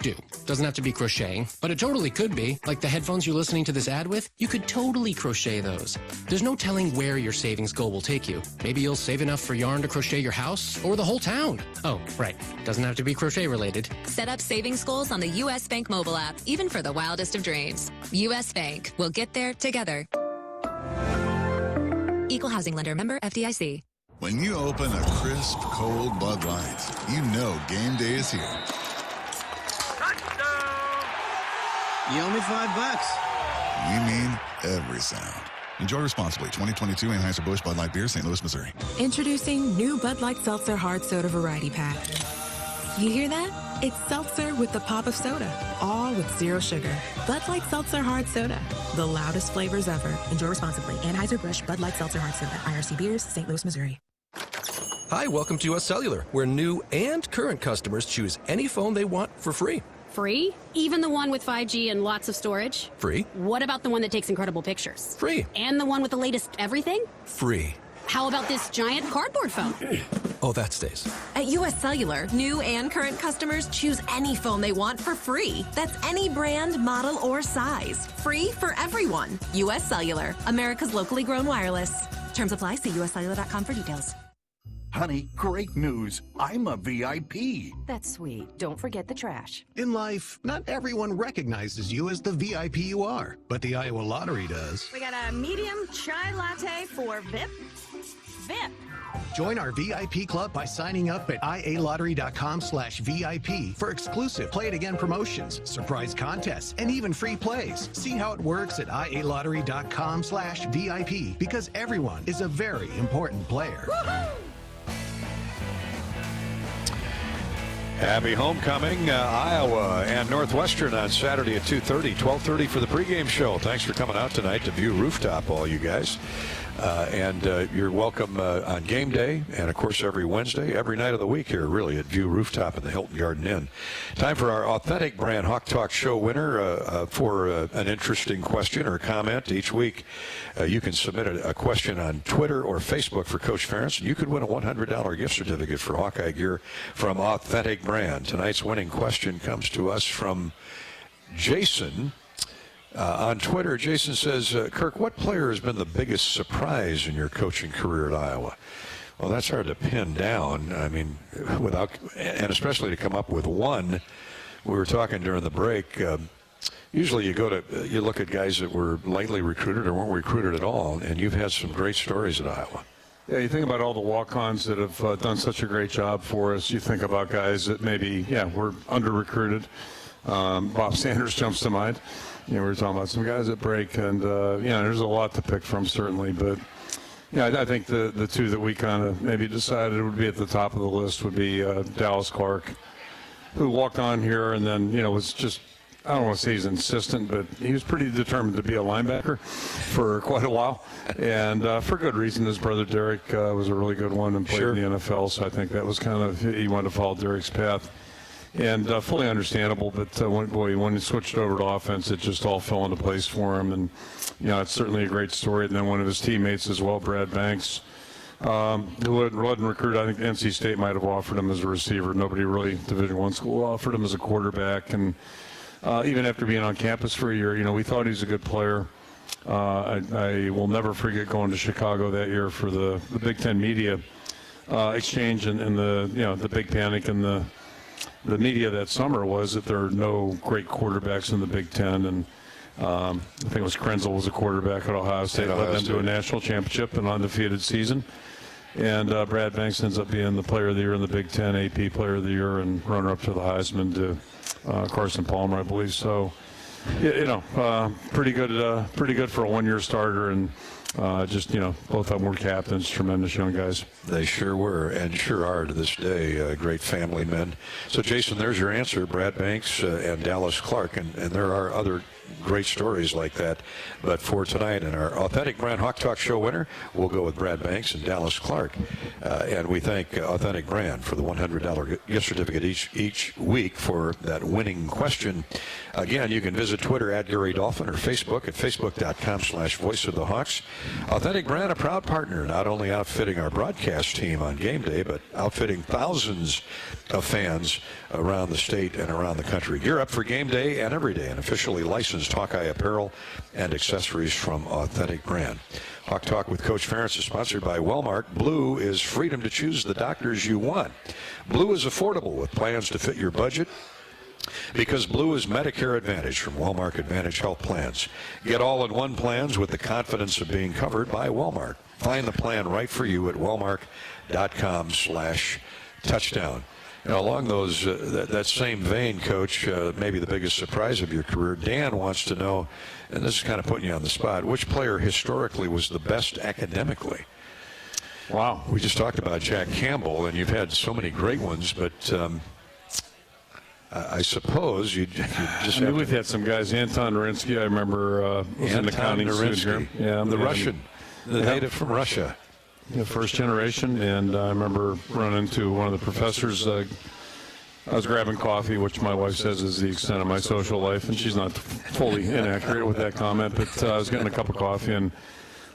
do. Doesn't have to be crocheting, but it totally could be. Like the headphones you're listening to this ad with, you could totally crochet those. There's no telling where your savings goal will take you. Maybe you'll save enough for yarn to crochet your house or the whole town. Oh, right. Doesn't have to be crochet related. Set up savings goals on the U.S. Bank mobile app, even for the wildest of dreams. U.S. Bank. We'll get there together. Equal housing lender, member FDIC. When you open a crisp, cold Bud Light, you know game day is here. You owe me $5. You mean every sound. Enjoy responsibly. 2022 Anheuser-Busch Bud Light Beer, St. Louis, Missouri. Introducing new Bud Light Seltzer Hard Soda Variety Pack. You hear that? It's seltzer with the pop of soda, all with zero sugar. Bud Light Seltzer Hard Soda, the loudest flavors ever. Enjoy responsibly. Anheuser-Busch Bud Light Seltzer Hard Soda, IRC Beers, St. Louis, Missouri. Hi, welcome to US Cellular, where new and current customers choose any phone they want for free. Free? Even the one with 5G and lots of storage? Free. What about the one that takes incredible pictures? Free. And the one with the latest everything? Free. How about this giant cardboard phone? Oh, that stays. At U.S. Cellular, new and current customers choose any phone they want for free. That's any brand, model, or size. Free for everyone. U.S. Cellular, America's locally grown wireless. Terms apply. See uscellular.com for details. Honey, great news. I'm a VIP. That's sweet. Don't forget the trash. In life, not everyone recognizes you as the VIP you are, but the Iowa Lottery does. We got a medium chai latte for VIP. VIP. Join our VIP club by signing up at ialottery.com/VIP for exclusive Play It Again promotions, surprise contests, and even free plays. See how it works at ialottery.com/VIP because everyone is a very important player. Woo-hoo! Happy homecoming, Iowa and Northwestern on Saturday at 2:30, 12:30 for the pregame show. Thanks for coming out tonight to View Rooftop, all you guys. And you're welcome on game day and, of course, every Wednesday, every night of the week here, really, at View Rooftop in the Hilton Garden Inn. Time for our authentic brand Hawk Talk show winner for an interesting question or comment each week. You can submit a question on Twitter or Facebook for Coach Ferentz, and you could win a $100 gift certificate for Hawkeye gear from Authentic Brand. Tonight's winning question comes to us from Jason. On Twitter, Jason says, Kirk, what player has been the biggest surprise in your coaching career at Iowa? Well, that's hard to pin down. I mean, and especially to come up with one. We were talking during the break. Usually you look at guys that were lightly recruited or weren't recruited at all, and you've had some great stories at Iowa. Yeah, you think about all the walk-ons that have done such a great job for us. You think about guys that maybe, were under-recruited. Bob Sanders jumps to mind. We were talking about some guys at break, and, there's a lot to pick from, certainly. But, I think the two that we kind of maybe decided would be at the top of the list would be Dallas Clark, who walked on here and then, was just, I don't want to say he's insistent, but he was pretty determined to be a linebacker for quite a while. And for good reason. His brother Derek was a really good one and played in the NFL, so I think that was kind of, he wanted to follow Derek's path. And fully understandable, but when he switched over to offense, it just all fell into place for him. And, it's certainly a great story. And then one of his teammates as well, Brad Banks, who wasn't recruited. I think NC State might have offered him as a receiver. Nobody really, Division I school, offered him as a quarterback. And even after being on campus for a year, we thought he was a good player. I will never forget going to Chicago that year for the Big Ten media exchange and the the big panic in the media that summer was that there are no great quarterbacks in the Big Ten, and I think it was Krenzel was a quarterback at Ohio State, led them to a national championship and undefeated season. And Brad Banks ends up being the Player of the Year in the Big Ten, AP Player of the Year, and runner-up to the Heisman to Carson Palmer, I believe. So, pretty good for a one-year starter, and both of them were captains, tremendous young guys. They sure were, and sure are to this day, great family men. So, Jason, there's your answer, Brad Banks and Dallas Clark, and there are other great stories like that. But for tonight, in our Authentic Brand Hawk Talk Show winner, we'll go with Brad Banks and Dallas Clark. And we thank Authentic Brand for the $100 gift certificate each week for that winning question. Again, you can visit Twitter at Gary Dolphin or Facebook at facebook.com/Voice of the Hawks. Authentic Brand, a proud partner, not only outfitting our broadcast team on game day, but outfitting thousands of fans around the state and around the country. Gear up for game day and every day, and officially licensed Hawkeye apparel and accessories from Authentic Brand. Hawk Talk with Coach Ferentz is sponsored by Wellmark. Blue is freedom to choose the doctors you want. Blue is affordable with plans to fit your budget, because Blue is Medicare Advantage from Wellmark Advantage Health Plans. Get all-in-one plans with the confidence of being covered by Wellmark. Find the plan right for you at wellmark.com/touchdown. Along those that same vein, Coach, maybe the biggest surprise of your career, Dan wants to know, and this is kind of putting you on the spot, which player historically was the best academically? Wow. We just talked about Jack Campbell, and you've had so many great ones, but I suppose you just we've had some guys. Anton Narinsky, I remember, was an accounting student here. Yeah, the Russian, the native from Russia. Yeah, first generation, and I remember running into one of the professors. I was grabbing coffee, which my wife says is the extent of my social life, and she's not fully inaccurate with that comment, but I was getting a cup of coffee, and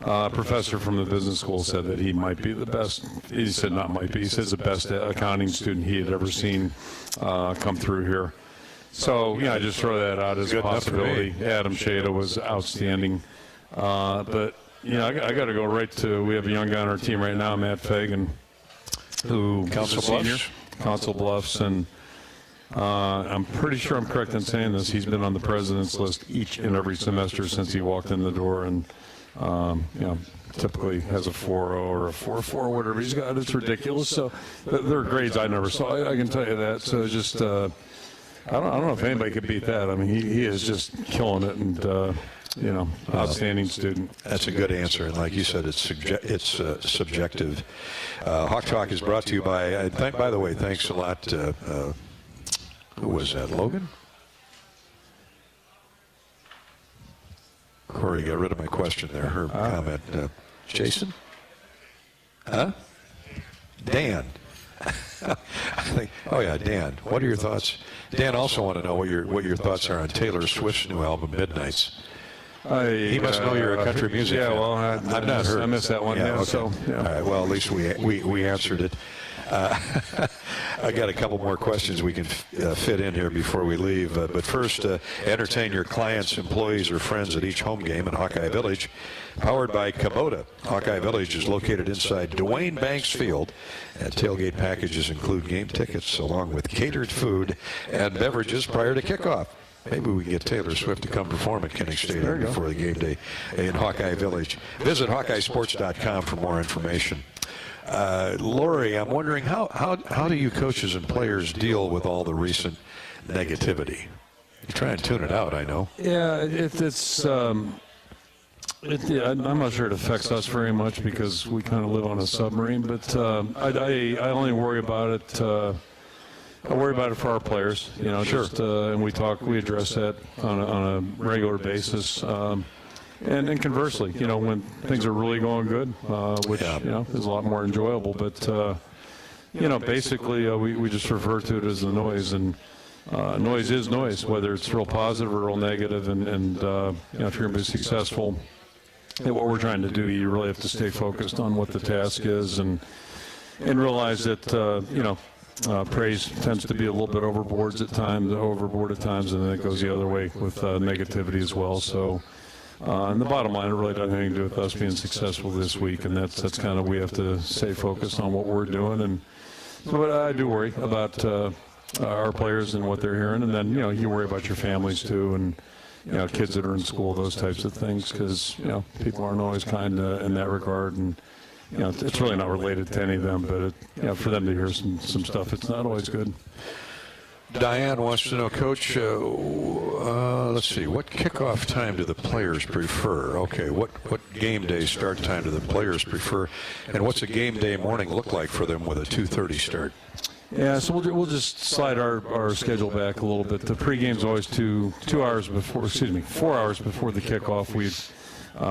a professor from the business school said that he might be the best. He said not might be. He says the best accounting student he had ever seen come through here. So, I just throw that out as a possibility. Adam Shada was outstanding. But, I got to go right to, we have a young guy on our team right now, Matt Fagan, who is a senior, Council Bluffs, and I'm pretty sure I'm correct in saying this. He's been on the president's list each and every semester since he walked in the door, and typically has a 4.0 or a 4.4, whatever he's got. It's ridiculous. So there are grades I never saw. I can tell you that. So just I don't know if anybody could beat that. I mean, he is just killing it, and outstanding student. That's a good answer, and like you said, it's subjective. Hawk Talk is brought to you by. By the way, thanks a lot. Who was that? Logan? Corey got rid of my question there. Her comment. Jason? Huh? Dan. I think. Oh yeah, Dan. What are your thoughts? Dan also want to know what your thoughts are on Taylor Swift's new album, Midnights. He must know you're a country music fan. Well, I've not heard. I missed that one. Yeah, okay. So, yeah. All right. Well, at least we answered it. I got a couple more questions we can fit in here before we leave. But first, entertain your clients, employees, or friends at each home game in Hawkeye Village. Powered by Kubota. Hawkeye Village is located inside Dwayne Banks Field, and tailgate packages include game tickets along with catered food and beverages prior to kickoff. Maybe we can get Taylor Swift to come perform at Kinnick Stadium before the game day in Hawkeye Village. Visit HawkeyeSports.com for more information. Lori, I'm wondering how do you coaches and players deal with all the recent negativity? You try and tune it out, I know. Yeah, I'm not sure it affects us very much because we kind of live on a submarine, but I only worry about it. I worry about it for our players, Sure. And we address that on a regular basis. And conversely, when things are really going good, which, is a lot more enjoyable. But, basically we just refer to it as the noise. And noise is noise, whether it's real positive or real negative. And if you're going to be successful at what we're trying to do, you really have to stay focused on what the task is and realize that, praise tends to be a little bit overboard at times, and then it goes the other way with negativity as well. So And the bottom line, it really doesn't have anything to do with us being successful this week, and that's kind of, we have to stay focused on what we're doing. And so, but I do worry about our players and what they're hearing, and then you worry about your families too, and kids that are in school, those types of things, because people aren't always kind in that regard, and it's really not related to any of them, but for them to hear some stuff, it's not always good. Diane wants to know, Coach, let's see, what kickoff time do the players prefer? Okay, what game day start time do the players prefer, and what's a game day morning look like for them with a 2:30 start? Yeah, so we'll just slide our schedule back a little bit. The pregame's always 4 hours before the kickoff. We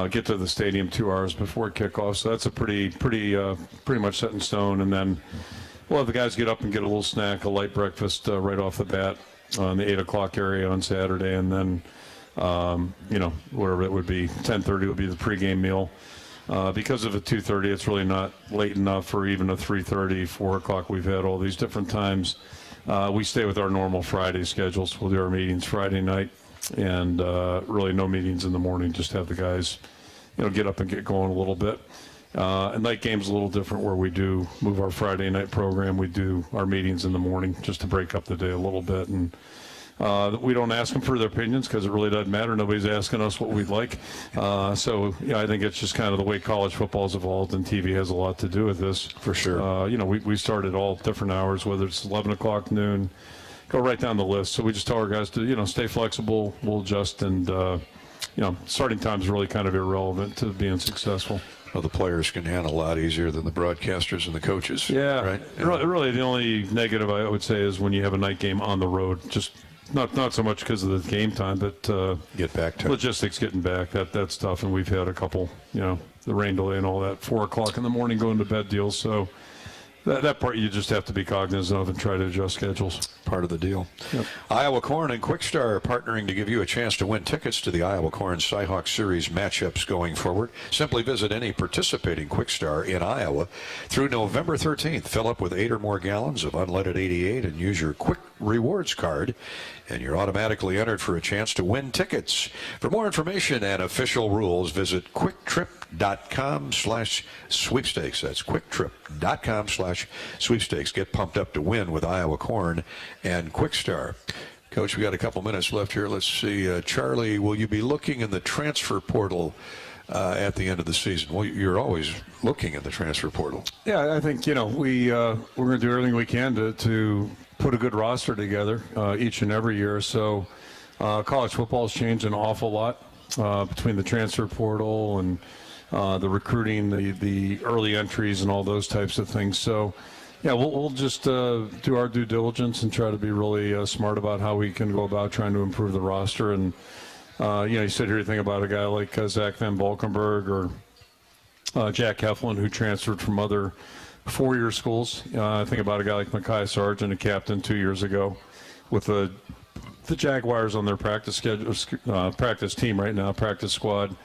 get to the stadium 2 hours before kickoff, so that's a pretty much set in stone. And then we'll have the guys get up and get a little snack, a light breakfast right off the bat in the 8 o'clock area on Saturday, and then whatever it would be, 10:30 would be the pregame meal. Because of a 2:30, it's really not late enough for even a 3:30, 4 o'clock. We've had all these different times. We stay with our normal Friday schedules. We'll do our meetings Friday night, and really no meetings in the morning. Just have the guys, get up and get going a little bit. And night game's a little different, where we do move our Friday night program. We do our meetings in the morning just to break up the day a little bit. And we don't ask them for their opinions because it really doesn't matter. Nobody's asking us what we'd like. So I think it's just kind of the way college football's evolved, and TV has a lot to do with this. For sure. We started all different hours, whether it's 11 o'clock, noon, go right down the list. So we just tell our guys to, stay flexible, we'll adjust, and, starting time is really kind of irrelevant to being successful. Well, the players can handle a lot easier than the broadcasters and the coaches. Yeah. Right? Really, the only negative I would say is when you have a night game on the road, just not so much because of the game time, but get back to logistics, getting back, that's tough. And we've had a couple, the rain delay and all that, 4 o'clock in the morning going to bed deals. So that part you just have to be cognizant of and try to adjust schedules. Part of the deal. Yep. Iowa Corn and Quickstar are partnering to give you a chance to win tickets to the Iowa Corn Cyhawk Series matchups going forward. Simply visit any participating Quickstar in Iowa through November 13th. Fill up with 8 or more gallons of unleaded 88 and use your Quick Rewards card, and you're automatically entered for a chance to win tickets. For more information and official rules, visit quicktrip.com/sweepstakes. That's quicktrip.com/sweepstakes. Get pumped up to win with Iowa Corn and Quickstar. Coach, we got a couple minutes left here. Let's see. Charlie, will you be looking in the transfer portal at the end of the season? Well, you're always looking in the transfer portal. Yeah, I think, we're going to do everything we can to put a good roster together each and every year. So college football has changed an awful lot between the transfer portal and the recruiting, the early entries and all those types of things. So, yeah, we'll just do our due diligence and try to be really smart about how we can go about trying to improve the roster. And, you sit here, you think about a guy like Zach Van Valkenburg or Jack Heflin, who transferred from other four-year schools. I think about a guy like Mekhi Sargent, a captain 2 years ago with the Jaguars on their practice schedule, practice team right now, practice squad.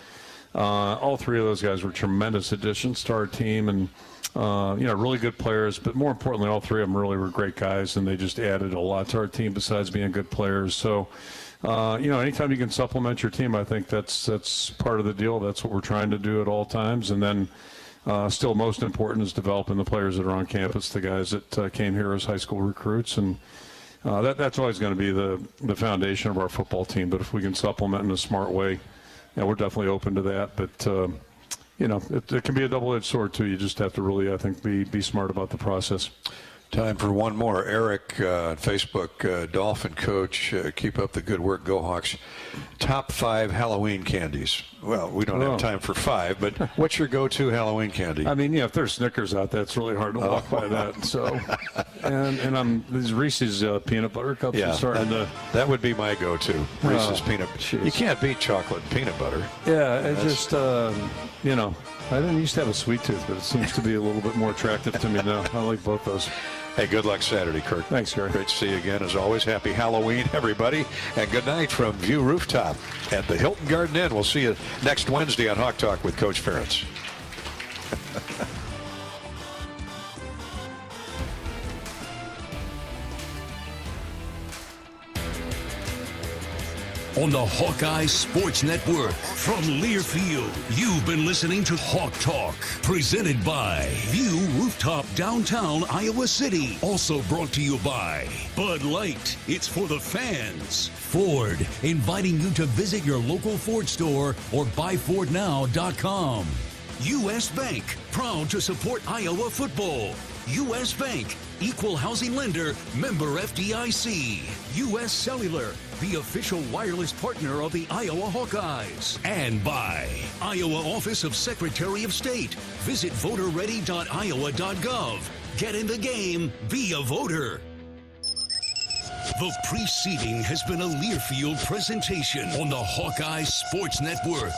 All three of those guys were tremendous additions to our team, and really good players. But more importantly, all three of them really were great guys, and they just added a lot to our team besides being good players. So, anytime you can supplement your team, I think that's part of the deal. That's what we're trying to do at all times. And then still most important is developing the players that are on campus, the guys that came here as high school recruits. And that's always going to be the foundation of our football team. But if we can supplement in a smart way, we're definitely open to that. But, it can be a double-edged sword, too. You just have to really, I think, be smart about the process. Time for one more. Eric on Facebook, Dolphin Coach, keep up the good work, Go Hawks. Top 5 Halloween candies. Well, we don't have time for 5, but what's your go-to Halloween candy? I mean, if there's Snickers out there, it's really hard to walk by that. So, and these Reese's peanut butter cups are starting to. That would be my go-to. Reese's peanut. You can't beat chocolate and peanut butter. Yeah, it just I didn't used to have a sweet tooth, but it seems to be a little bit more attractive to me now. I like both those. Hey, good luck Saturday, Kirk. Thanks, Gary. Great to see you again. As always, happy Halloween, everybody. And good night from View Rooftop at the Hilton Garden Inn. We'll see you next Wednesday on Hawk Talk with Coach Ferentz. on the Hawkeyes Sports Network. From Learfield, you've been listening to Hawk Talk, presented by View Rooftop, downtown Iowa City. Also brought to you by Bud Light. It's for the fans. Ford, inviting you to visit your local Ford store or buyfordnow.com. U.S. Bank, proud to support Iowa football. U.S. Bank, equal housing lender, member FDIC. U.S. Cellular, the official wireless partner of the Iowa Hawkeyes. And by Iowa Office of Secretary of State. Visit voterready.iowa.gov. Get in the game. Be a voter. The preceding has been a Learfield presentation on the Hawkeye Sports Network.